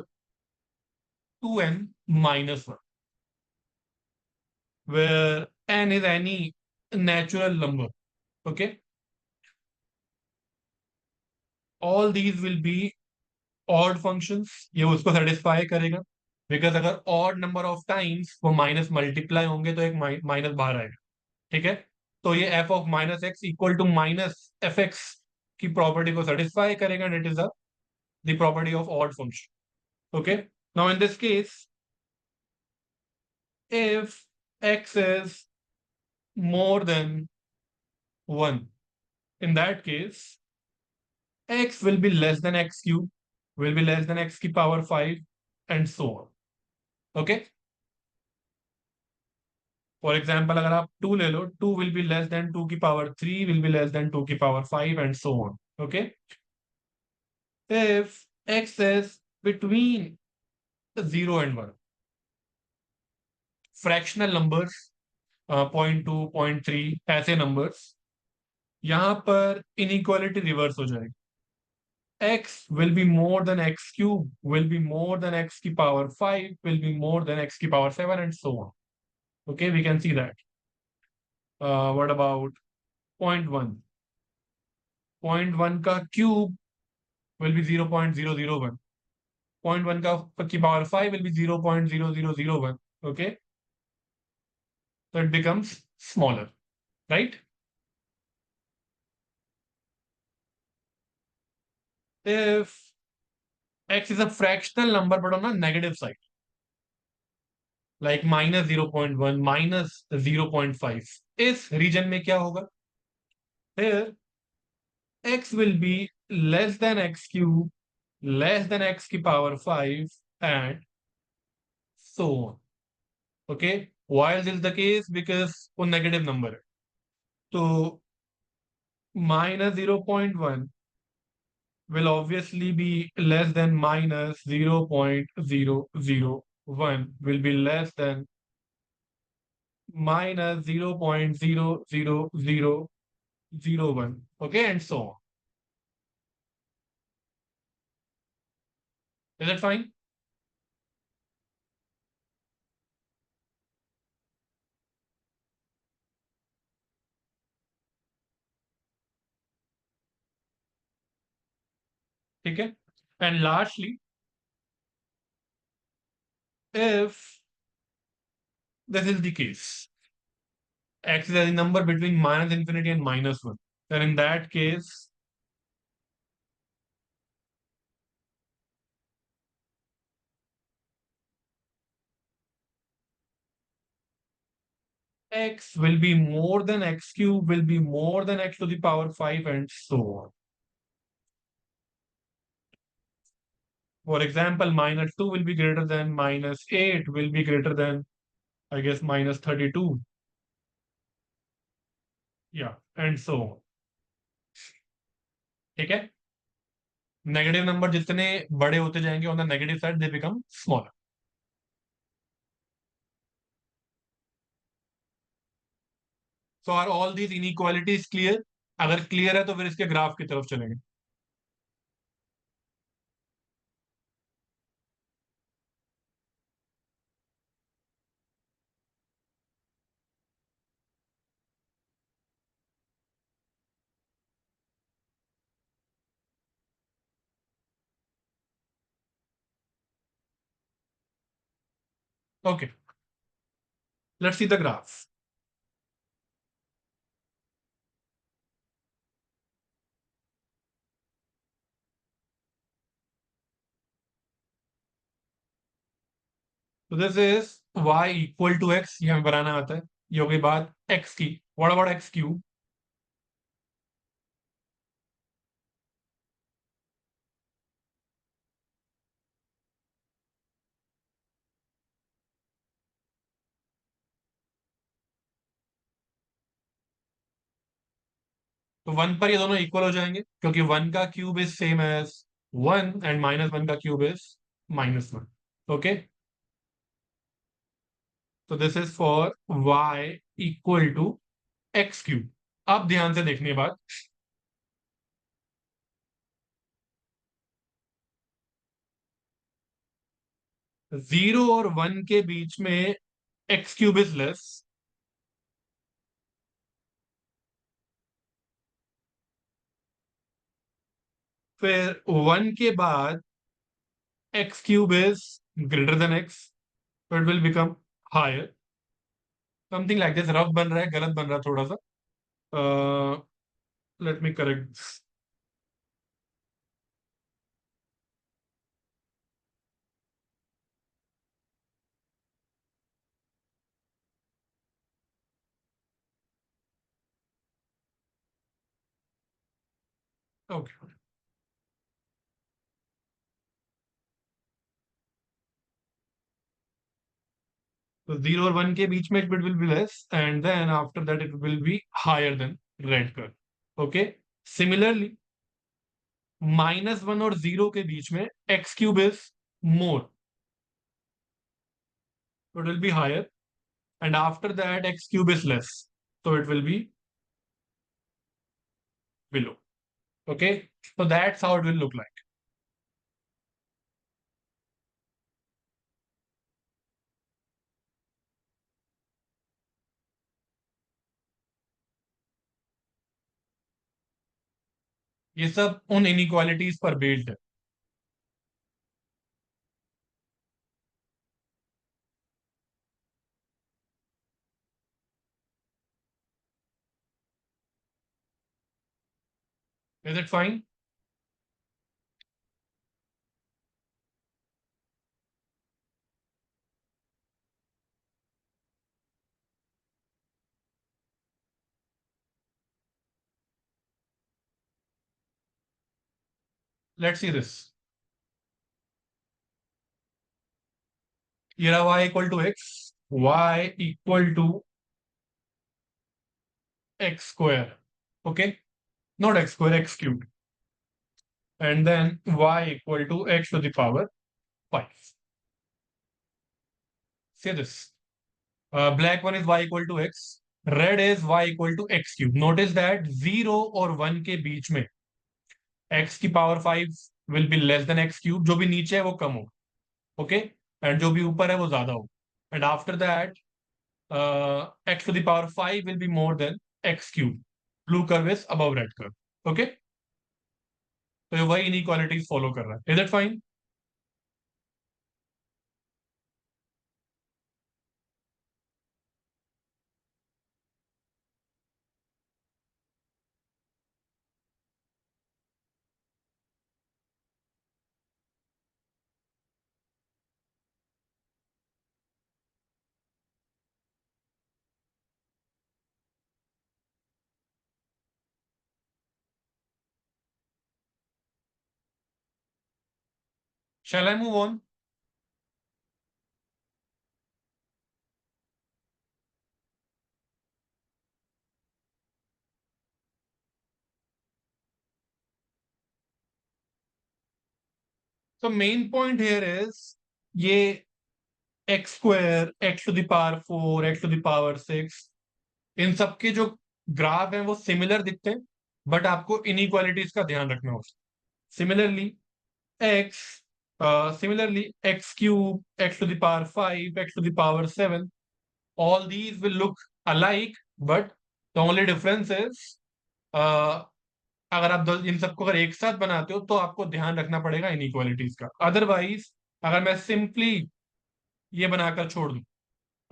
2n minus 1, where n is any natural number, okay, all these will be odd functions, ये उसको satisfy करेगा, because अगर odd number of times वो minus multiply होंगे तो एक minus बाहर आएगा, ठीक है। तो ये f of minus x equal to minus f x की प्रॉपर्टी को सेटिस्फाई करेगा, and it is the property of odd function, okay. Now in this case, if x is more than 1, in that case x will be less than x cube, will be less than x की power 5 and so on. Okay. For example, अगर आप 2 ले लो, 2 will be less than 2 की power 3, will be less than 2 की power 5 and so on. Okay. If x is between 0 and 1, fractional numbers, 0.2 0.3 ऐसे numbers, यहां पर inequality reverse हो जाएगी. X will be more than x cube, will be more than x की power 5, will be more than x की power 7 and so on. Okay, we can see that. What about 0.1? 0.1 का cube will be 0.001. 0.1 का की power 5 will be 0.0001. Okay, so it becomes smaller, right? If x is a fractional number but on a negative side, like minus 0.1, minus 0.5, इस region में क्या होगा? Here x will be less than x cube, less than x की power 5 and so on. Okay, why is this the case? Because वो negative number है. So minus 0.1 will obviously be less than minus 0.001, will be less than minus 0.00001. Okay, and so on. Is that fine? Okay. And lastly, if this is the case, x is a number between minus infinity and minus 1, then in that case, x will be more than x cube, will be more than x to the power 5 and so on. For example, minus 2 will be greater than minus 8, will be greater than, I guess, minus 32. Yeah, and so on. ठीक है. Negative number जितने बड़े होते जाएंगे on the negative side they become smaller. So are all these inequalities clear? अगर clear है तो फिर इसके ग्राफ की तरफ चलेंगे. Okay, let's see the graph. तो this is y equal to x, ये हमें बनाना आता है. ये हो गई बात x की. What about x cube? तो 1 पर ये दोनों इक्वल हो जाएंगे क्योंकि 1 का cube is same as 1 and minus 1 का क्यूब इज माइनस 1. ओके, तो this is for y equal to x cube. अब ध्यान से देखने बात, 0 और 1 के बीच में x क्यूब इज लेस, फिर 1 के बाद x cube is greater than x, so it will become higher. Something like this. Rough बन रहा है, गलत बन रहा है थोड़ा सा. Let me correct. ओके, तो 0 और 1 के बीच में it will be less and then after that it will be higher than red curve. Okay. Similarly, -1 और 0 के बीच में x cube is more. So it will be higher. And after that x cube is less. So it will be below. Okay. So that's how it will look like. ये सब उन inequalities पर based है. Is it fine? Let's see this. Here y equal to x, y equal to x square. Okay. Not x square, x cubed. And then y equal to x to the power 5. See this. Black one is y equal to x. Red is y equal to x cube. Notice that 0 और 1 के बीच में x की power 5 will be less than x cube. जो भी नीचे है वो कम हो. Okay. And जो भी ऊपर है वो ज्यादा हो. And after that, x to the power 5 will be more than x cube. Blue curve is above red curve. Okay. तो ये वही inequalities follow कर रहा है. Is it fine? Shall I move on? So main point here is ये x square, x to the power 4, x to the power 6, इन सबके जो graph हैं वो सिमिलर दिखते हैं, बट आपको इनइक्वालिटीज का ध्यान रखना होगा. Similarly x, similarly x cube, x to the power 5, x to the power 7, all these will look alike, but the only difference is अगर आप इन सबको अगर एक साथ बनाते हो तो आपको ध्यान रखना पड़ेगा इनइक्वालिटीज का. अदरवाइज अगर मैं सिंपली ये बनाकर छोड़ दूं,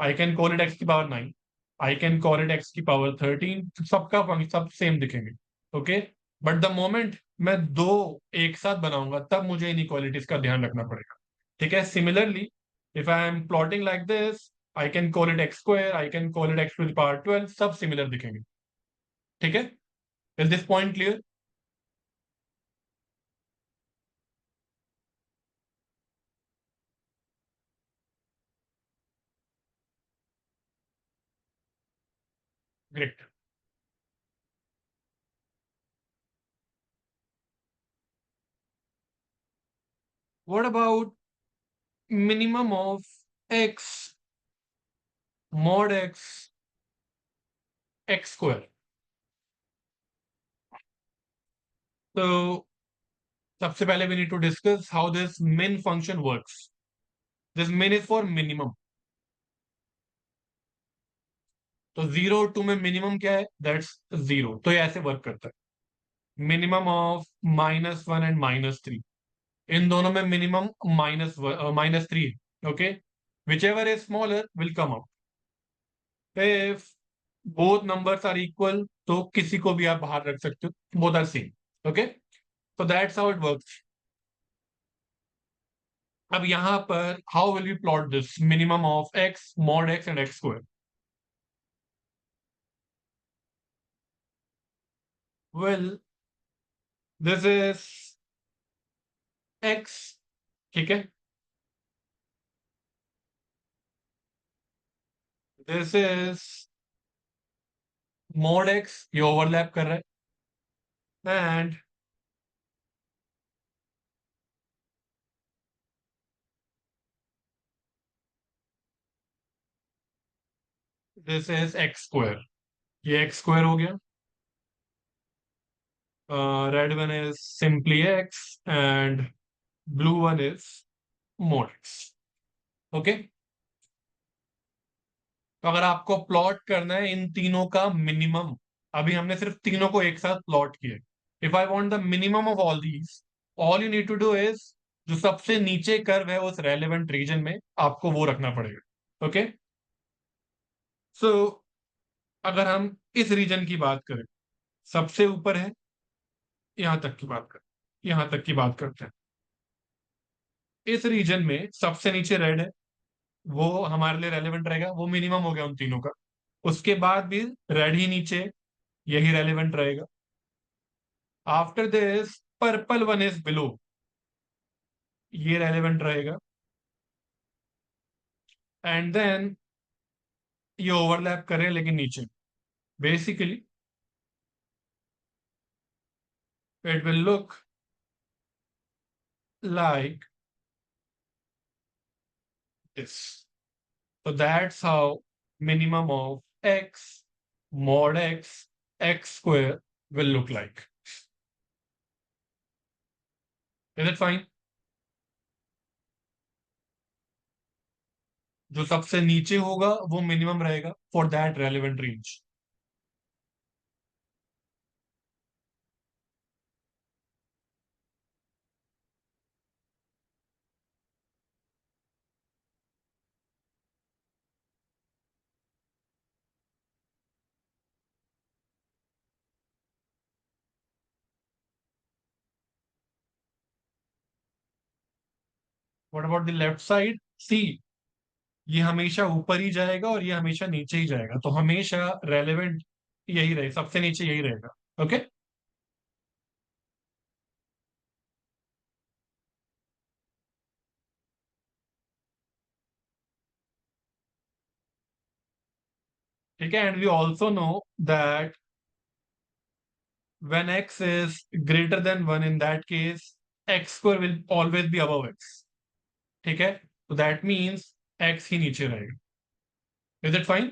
I can call it x की power 9, I can call it x की पावर 13, सबका फंक्शन सब सेम दिखेंगे. ओके. बट द मोमेंट मैं दो एक साथ बनाऊंगा तब मुझे इनइक्वालिटीज का ध्यान रखना पड़ेगा. ठीक है. Similarly if I am plotting like this, I can call it x square, I can call it x to the power 12, सब सिमिलर दिखेंगे. ठीक है. Is this point clear? Great. What about minimum of x mod x square? So सबसे पहले we need to discuss how this min function works. This min is for minimum. तो 0 2 में minimum क्या है? दैट्स 0. तो ये ऐसे वर्क करता है. मिनिमम ऑफ -1 एंड -3, इन दोनों में minimum -3. Okay. Whichever is smaller will come out. If both numbers are equal तो किसी को भी आप बाहर रख सकते हो. Both are same. Okay. So that's how it works. अब यहां पर how will we plot this minimum of x mod x and x square? Well, this is x. ठीक है. दिस इज मोड एक्स, ये ओवरलैप कर रहा है, and this is x square, ये एक्स स्क्वायर हो गया. Red one is simply x and blue one is mod x. Okay, तो अगर आपको प्लॉट करना है इन तीनों का मिनिमम, अभी हमने सिर्फ तीनों को एक साथ प्लॉट किया. If I want the minimum of all these, all you need to do is, जो सबसे नीचे कर्व है उस रेलेवेंट रीजन में आपको वो रखना पड़ेगा. ओके, सो अगर हम इस रीजन की बात करें, सबसे ऊपर है, यहां तक की बात करें, यहां तक की बात करते हैं. इस रीजन में सबसे नीचे रेड है, वो हमारे लिए रेलेवेंट रहेगा, वो मिनिमम हो गया उन तीनों का. उसके बाद भी रेड ही नीचे, यही रेलेवेंट रहेगा. After this purple one is below, ये रेलेवेंट रहेगा. एंड देन ये ओवरलैप करे लेकिन नीचे, basically it will look like this. So that's how minimum of x mod x square will look like. Is it fine? जो सबसे नीचे होगा वो मिनिमम रहेगा for that relevant range. What about the left side? See, ये हमेशा ऊपर ही जाएगा और ये हमेशा नीचे ही जाएगा, तो हमेशा रेलेवेंट यही रहे, सबसे नीचे यही रहेगा. ओके, ठीक है. And we also know that when x is greater than 1, in that case x square will always be above x. ठीक है, तो दैट मीन्स x ही नीचे रहेगा. Is it fine?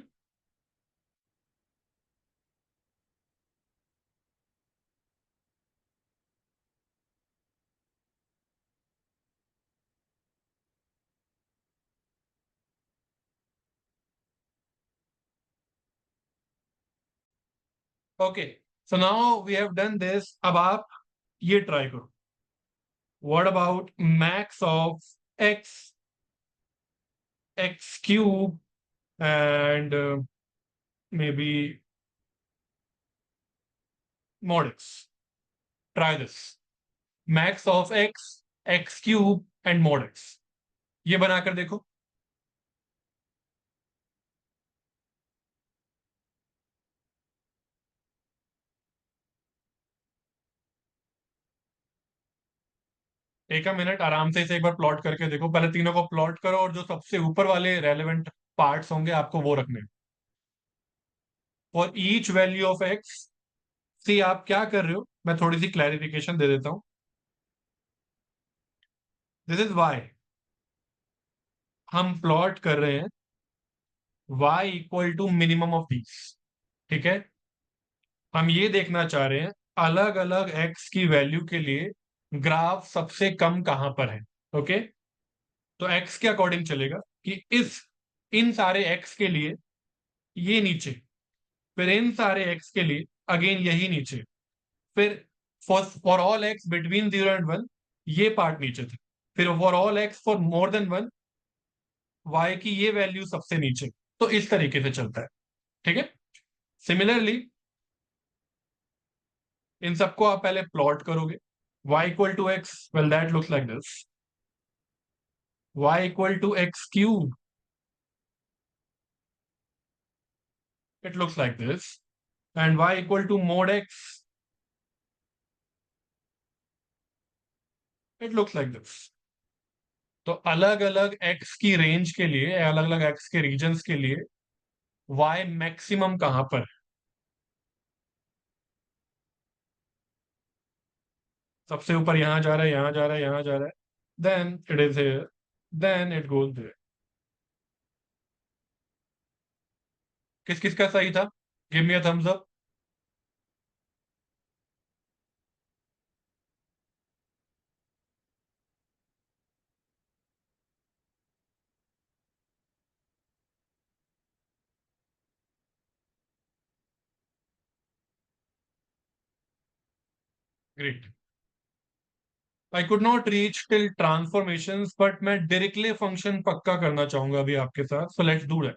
Okay, so now we have done this. अब आप ये try करो. What about max of x, x cube and maybe mod x. Try this. Max of x, x cube and mod x, ये बनाकर देखो. एक minute, आराम से इसे एक बार प्लॉट करके देखो. पहले तीनों को प्लॉट करो और जो सबसे ऊपर वाले रेलेवेंट पार्ट्स होंगे आपको वो रखने. For each value of x, see आप क्या कर रहे हो, मैं थोड़ी सी क्लैरिफिकेशन दे देता हूं. दिस इज वाई हम प्लॉट कर रहे हैं y equal to minimum of these. ठीक है, हम ये देखना चाह रहे हैं अलग अलग x की वैल्यू के लिए ग्राफ सबसे कम कहां पर है. ओके, तो x के अकॉर्डिंग चलेगा कि इस इन सारे x के लिए ये नीचे, फिर इन सारे x के लिए अगेन यही नीचे, फिर for for all x between 0 and 1 ये पार्ट नीचे थे, फिर for all x for more than 1 y की ये वैल्यू सबसे नीचे. तो इस तरीके से चलता है. ठीक है, सिमिलरली इन सबको आप पहले प्लॉट करोगे. y equal to x, well that looks like this. y equal to x cube, it looks like this. And y equal to mod x, it looks like this. तो अलग अलग x की range के लिए, अलग अलग x के regions के लिए वाई मैक्सिमम कहां पर, सबसे ऊपर यहां जा रहा है, यहां जा रहा है, यहां जा रहा है, then it is here, then it goes there. किस किस का सही था? Give me a thumbs up. Great. I could not reach till transformations, but मैं डिरिक्ले फंक्शन पक्का करना चाहूंगा अभी आपके साथ, so let's do that.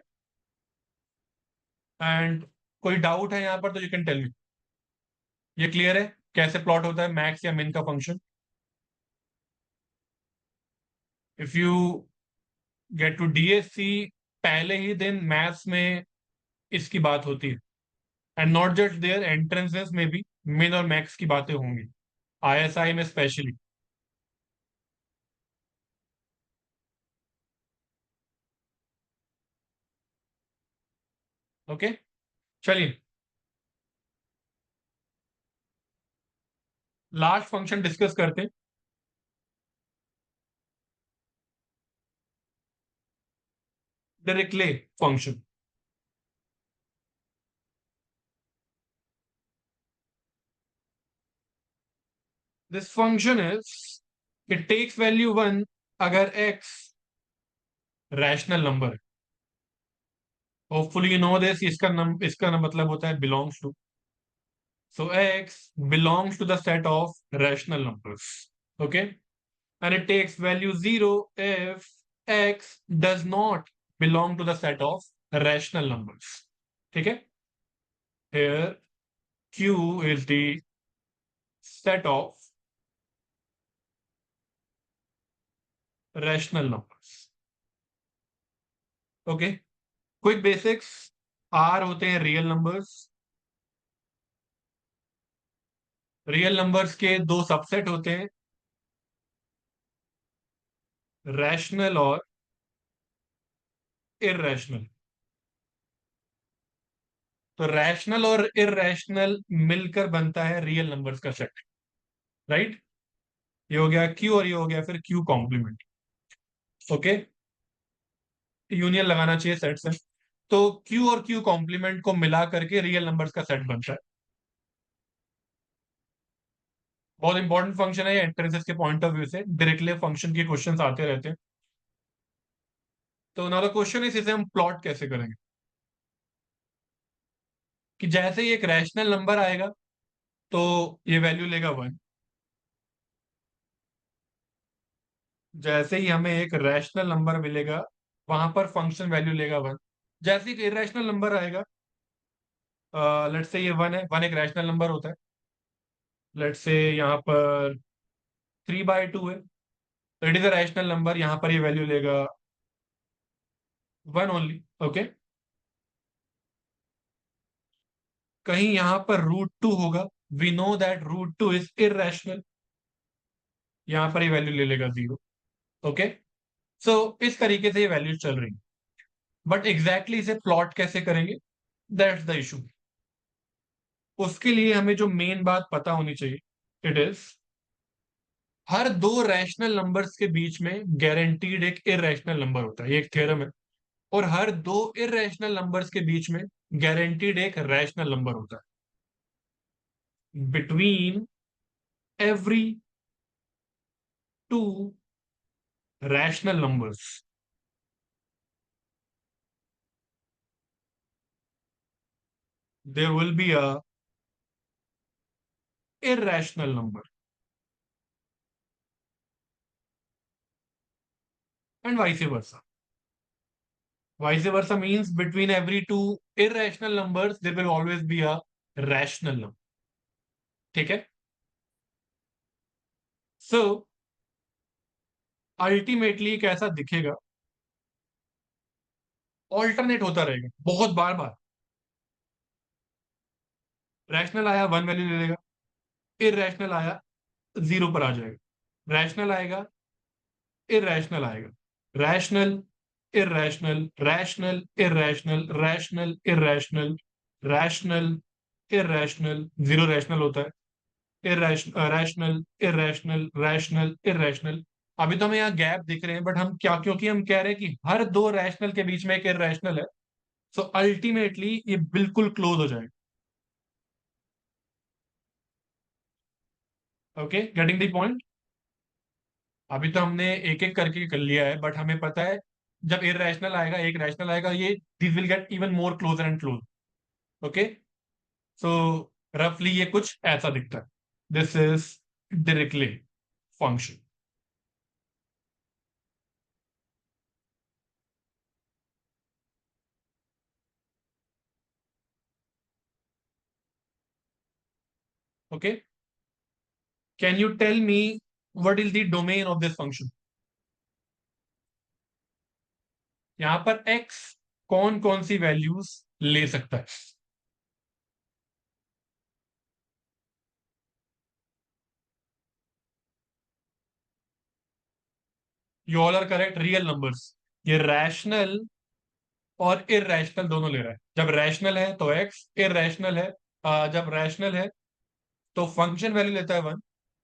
And कोई डाउट है यहाँ पर तो यू कैन टेल मी। ये क्लियर है कैसे प्लॉट होता है मैक्स या मिन का function? If you get to DSC, पहले ही दिन मैथ्स में इसकी बात होती है। And not just there, entrances में भी मिन और मैक्स की बातें होंगी, आईएसआई में स्पेशली। ओके, चलिए लास्ट फंक्शन डिस्कस करते हैं, Dirichlet function. This function is, it takes value one अगर x रैशनल नंबर है। होपफुली यू नो दिस, इसका मतलब होता है belongs to. So x belongs to the set of rational numbers. Okay, and it takes value zero if x does not belong to the set of rational numbers. ठीक है, here q is the set of rational numbers। Okay, quick basics. R होते हैं real numbers. Real numbers के दो subset होते हैं, rational और irrational. तो रैशनल और इररेशनल मिलकर बनता है रियल नंबर्स का सेट। राइट, ये हो गया क्यू और ये हो गया फिर क्यू कॉम्प्लीमेंट। ओके, यूनियन लगाना चाहिए सेट से। तो क्यू और क्यू कॉम्प्लीमेंट को मिला करके रियल नंबर्स का सेट बनता है। बहुत इंपॉर्टेंट फंक्शन है एंट्रेंसेस के पॉइंट ऑफ व्यू से, डायरेक्टली फंक्शन के क्वेश्चंस आते रहते हैं। तो नाउ द क्वेश्चन इज, इसे हम प्लॉट कैसे करेंगे? कि जैसे ही एक रैशनल नंबर आएगा तो ये वैल्यू लेगा वन। जैसे ही हमें एक रैशनल नंबर मिलेगा वहां पर फंक्शन वैल्यू लेगा वन। जैसे ही इरेशनल नंबर आएगा, लेट्स से ये वन है, वन एक रैशनल नंबर होता है, लेट्स से यहाँ पर 3/2 है, तो it is a rational number, यहाँ पर ये वैल्यू लेगा वन ओनली। ओके, कहीं यहाँ पर रूट 2 होगा, we know that root 2 is irrational, यहाँ पर ये वैल्यू ले लेगा जीरो। ओके, सो इस तरीके से ये वैल्यू चल रही है। बट एग्जैक्टली इसे प्लॉट कैसे करेंगे, दैट्स द इशू। उसके लिए हमें जो मेन बात पता होनी चाहिए, इट इज हर दो रैशनल नंबर्स के बीच में गारंटीड एक इरेशनल नंबर होता है, ये एक थ्योरम है। और हर दो इरेशनल नंबर्स के बीच में गारंटीड एक रैशनल नंबर होता है। Between every two rational numbers there will be a irrational number, and vice versa. Vice versa means between every two irrational numbers there will always be a rational number। ठीक है, so ultimately कैसा दिखेगा, alternate होता रहेगा बहुत बार बार। Rational आया one value ले लेगा, इरेशनल आया जीरो पर आ जाएगा, रैशनल आएगा, इरेशनल आएगा, rational, irrational, rational, irrational, rational, irrational, rational, irrational, zero rational होता है, रैशनल, इरेशनल, रैशनल, इरेशनल। अभी तो हमें यहाँ गैप दिख रहे हैं, बट हम क्या, क्योंकि हम कह रहे हैं कि हर दो रैशनल के बीच में एक इरेशनल है, सो अल्टीमेटली ये बिल्कुल क्लोज हो जाएगा। Okay, getting the point. अभी तो हमने एक एक करके कर लिया है, बट हमें पता है जब इरेशनल आएगा, एक रैशनल आएगा, ये this will get even more closer and close. Okay, so रफली ये कुछ ऐसा दिखता है। This is directly function. Okay, can you tell me what is the domain of this function? यहां पर x कौन कौन सी वैल्यूज ले सकता है? You all are correct, real numbers. ये रैशनल और इरेशनल दोनों ले रहा है। जब रैशनल है तो x, इरेशनल है, जब रैशनल है तो फंक्शन वैल्यू लेता है 1,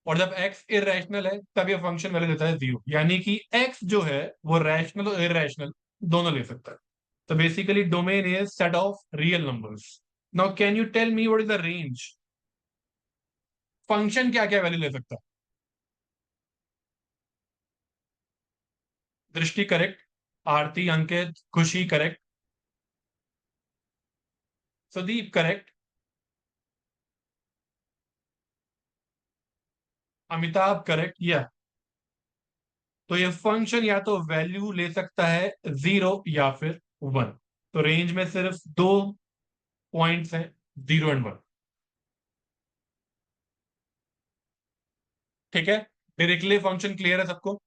और जब x इरेशनल है तब ये फंक्शन वैल्यू लेता है 0। यानी कि x जो है वो रैशनल और इरेशनल दोनों ले सकता है। तो basically domain is set of real numbers. Now can you tell me what is the range? Function क्या क्या वैल्यू ले सकता है? दृष्टि correct, Aarti, Ankit, Khushi correct, Sudeep correct, Amitabh correct, या तो ये फंक्शन या तो वैल्यू ले सकता है 0 या फिर 1। तो रेंज में सिर्फ दो पॉइंट्स हैं, 0 एंड 1। ठीक है, डायरेक्टली फंक्शन क्लियर है सबको?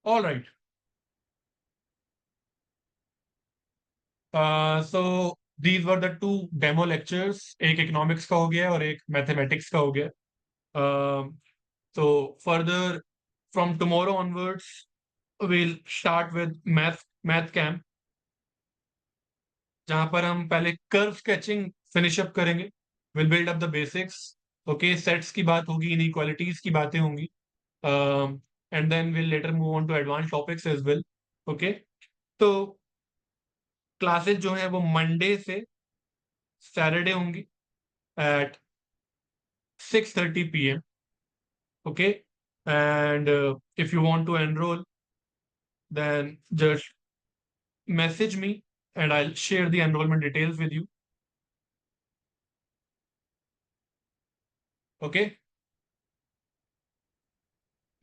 All right, so these were the two demo lectures, एक इकोनॉमिक्स का हो गया और एक मैथमेटिक्स का हो गया। तो further from tomorrow onwards we'll start with math camp, जहां पर हम पहले कर्व स्केचिंग फिनिश अप करेंगे। Will build up the basics. Okay, sets की बात होगी, इनइक्वालिटीज की बातें होंगी, and then will later move on to advance topics as well. Okay, तो क्लासेस जो है वो मंडे से सैटरडे होंगी at 6:30 p.m. Okay, and if you want to enroll then just message me and I'll share the enrollment details with you. Okay.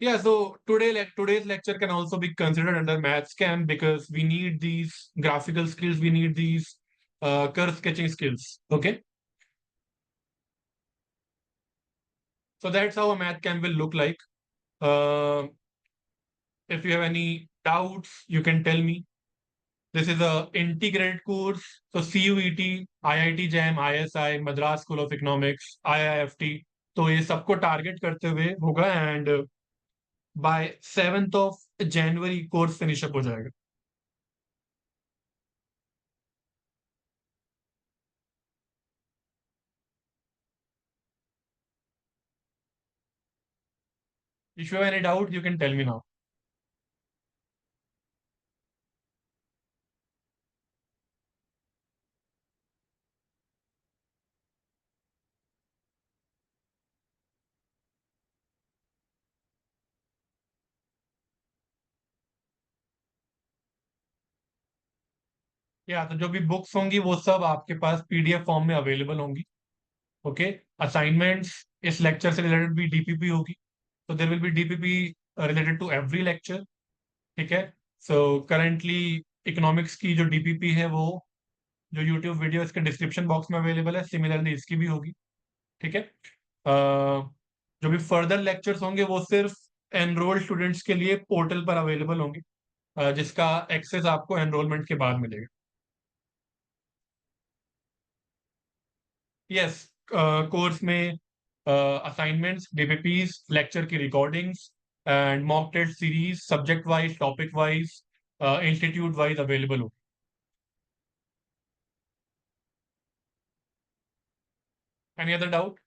Yeah, so today's lecture can also be considered under maths camp because we need these graphical skills, we need these curve sketching skills. Okay, so that's how a math camp will look like. Uh, if you have any doubts, you can tell me. This is a integrated course, so CUET, IIT JAM, ISI, Madras School of Economics, IIFT, तो ये सबको target करते हुए होगा, and by 7th of January course finish up हो जाएगा। If you have any doubt you can tell me now. या तो जो भी बुक्स होंगी वो सब आपके पास पीडीएफ फॉर्म में अवेलेबल होंगी। ओके, असाइनमेंट्स इस लेक्चर से रिलेटेड भी डीपीपी होगी, तो there will be DPP related to every lecture. ठीक है, सो करेंटली इकोनॉमिक्स की जो डीपीपी है वो जो यूट्यूब वीडियो इसके डिस्क्रिप्शन बॉक्स में अवेलेबल है, सिमिलरली इसकी भी होगी। ठीक है, जो भी फर्दर लेक्चर्स होंगे वो सिर्फ एनरोल्ड स्टूडेंट्स के लिए पोर्टल पर अवेलेबल होंगे, जिसका एक्सेस आपको एनरोलमेंट के बाद मिलेगा। यस, कोर्स में असाइनमेंट्स, डीपीपीस, लेक्चर की recordings and mock test series subject wise, topic wise, institute wise available हो। Any other doubt?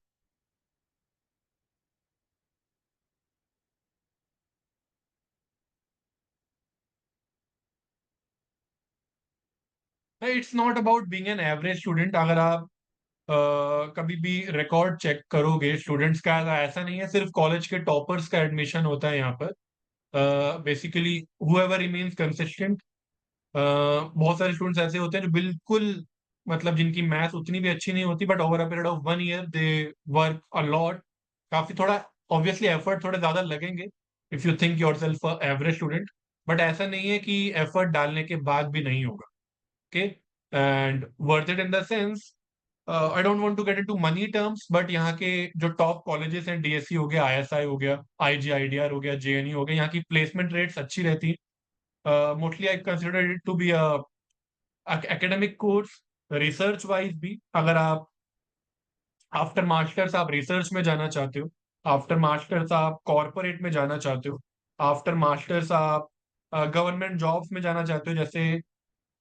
It's not about being an average student. अगर आप कभी भी रिकॉर्ड चेक करोगे स्टूडेंट्स का, तो ऐसा नहीं है सिर्फ कॉलेज के टॉपर्स का एडमिशन होता है यहाँ पर। Basically whoever remains consistent. बहुत सारे स्टूडेंट्स ऐसे होते हैं जो बिल्कुल, मतलब जिनकी मैथ उतनी भी अच्छी नहीं होती, but over a period of 1 year they work a lot. काफी थोड़ा ऑब्वियसली एफर्ट थोड़े ज्यादा लगेंगे if you think your self average student, but ऐसा नहीं है कि एफर्ट डालने के बाद भी नहीं होगा। Okay, and worth it in the sense, I don't want to get into money terms, but यहाँ के जो टॉप कॉलेजेस हैं, डीएससी हो गया, आईएसआई हो गया, आईजीआईडीआर हो गया, जेएनयू हो गया, यहाँ की प्लेसमेंट रेट्स अच्छी रहती है। Mostly I consider it to be academic course. Research wise भी, अगर आप आफ्टर मास्टर्स आप रिसर्च में जाना चाहते हो, आफ्टर मास्टर्स आप कॉरपोरेट में जाना चाहते हो, आफ्टर मास्टर्स आप गवर्नमेंट जॉब्स में जाना चाहते हो, जैसे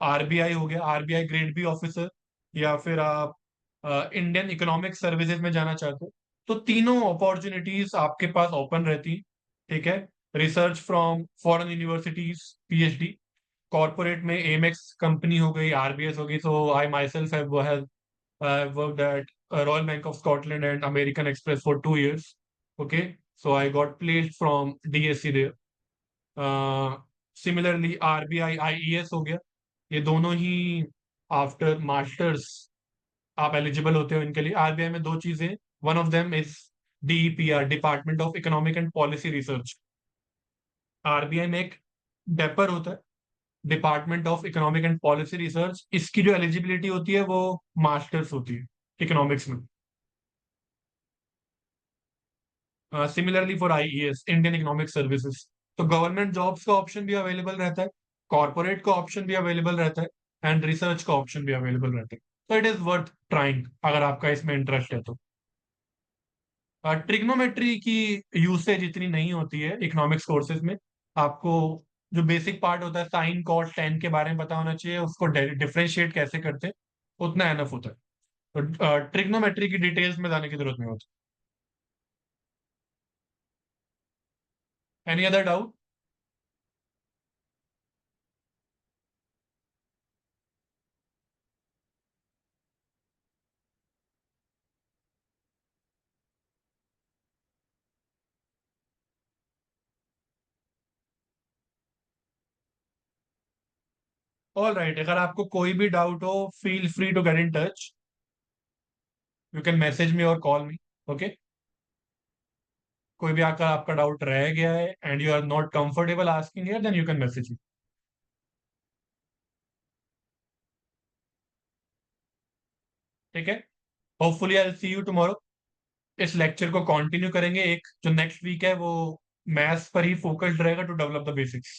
आरबीआई हो गया, आरबीआई ग्रेड बी ऑफिसर, या फिर आप इंडियन इकोनॉमिक सर्विसेज में जाना चाहते हो, तो तीनों अपॉर्चुनिटीज आपके पास ओपन रहती हैं। ठीक है, research from foreign universities, PhD, corporate में एमएक्स कंपनी हो गई, आरबीएस हो गई, so I myself have worked at Royal Bank of Scotland and American Express for 2 years. Okay, so I got placed from DSC there. Similarly RBI IES हो गया, ये दोनों ही आफ्टर मास्टर्स आप एलिजिबल होते हो इनके लिए। आरबीआई में दो चीजें, one of them is DEPR, department of economic and policy research. RBI में एक डेपर होता है, department of economic and policy research, इसकी जो एलिजिबिलिटी होती है वो मास्टर्स होती है इकोनॉमिक्स में। Similarly for IES, Indian economic services, तो गवर्नमेंट जॉब्स का ऑप्शन भी अवेलेबल रहता है, कॉर्पोरेट का ऑप्शन भी अवेलेबल रहता है, एंड रिसर्च का ऑप्शन भी अवेलेबल रहता है। तो इट इज वर्थ ट्राइंग अगर आपका इसमें इंटरेस्ट है तो। ट्रिग्नोमेट्री की यूसेज इतनी नहीं होती है इकोनॉमिक्स कोर्सेज में। आपको जो बेसिक पार्ट होता है, साइन कॉस टेन के बारे में पता होना चाहिए, उसको डिफरेंशिएट कैसे करते हैं, उतना एनफ होता है। तो ट्रिग्नोमेट्री की डिटेल्स में जाने की जरूरत नहीं होती। Any other doubt? All right, अगर आपको कोई भी डाउट हो, feel free to get in touch. You can message me और कॉल मी। ओके, कोई भी आकर आपका डाउट रह गया है and you are not comfortable asking here, then you can message me. ठीक है, hopefully I see you tomorrow. इस लेक्चर को कंटिन्यू करेंगे, एक जो नेक्स्ट वीक है वो मैथ्स पर ही फोकस्ड रहेगा टू डेवलप द बेसिक्स।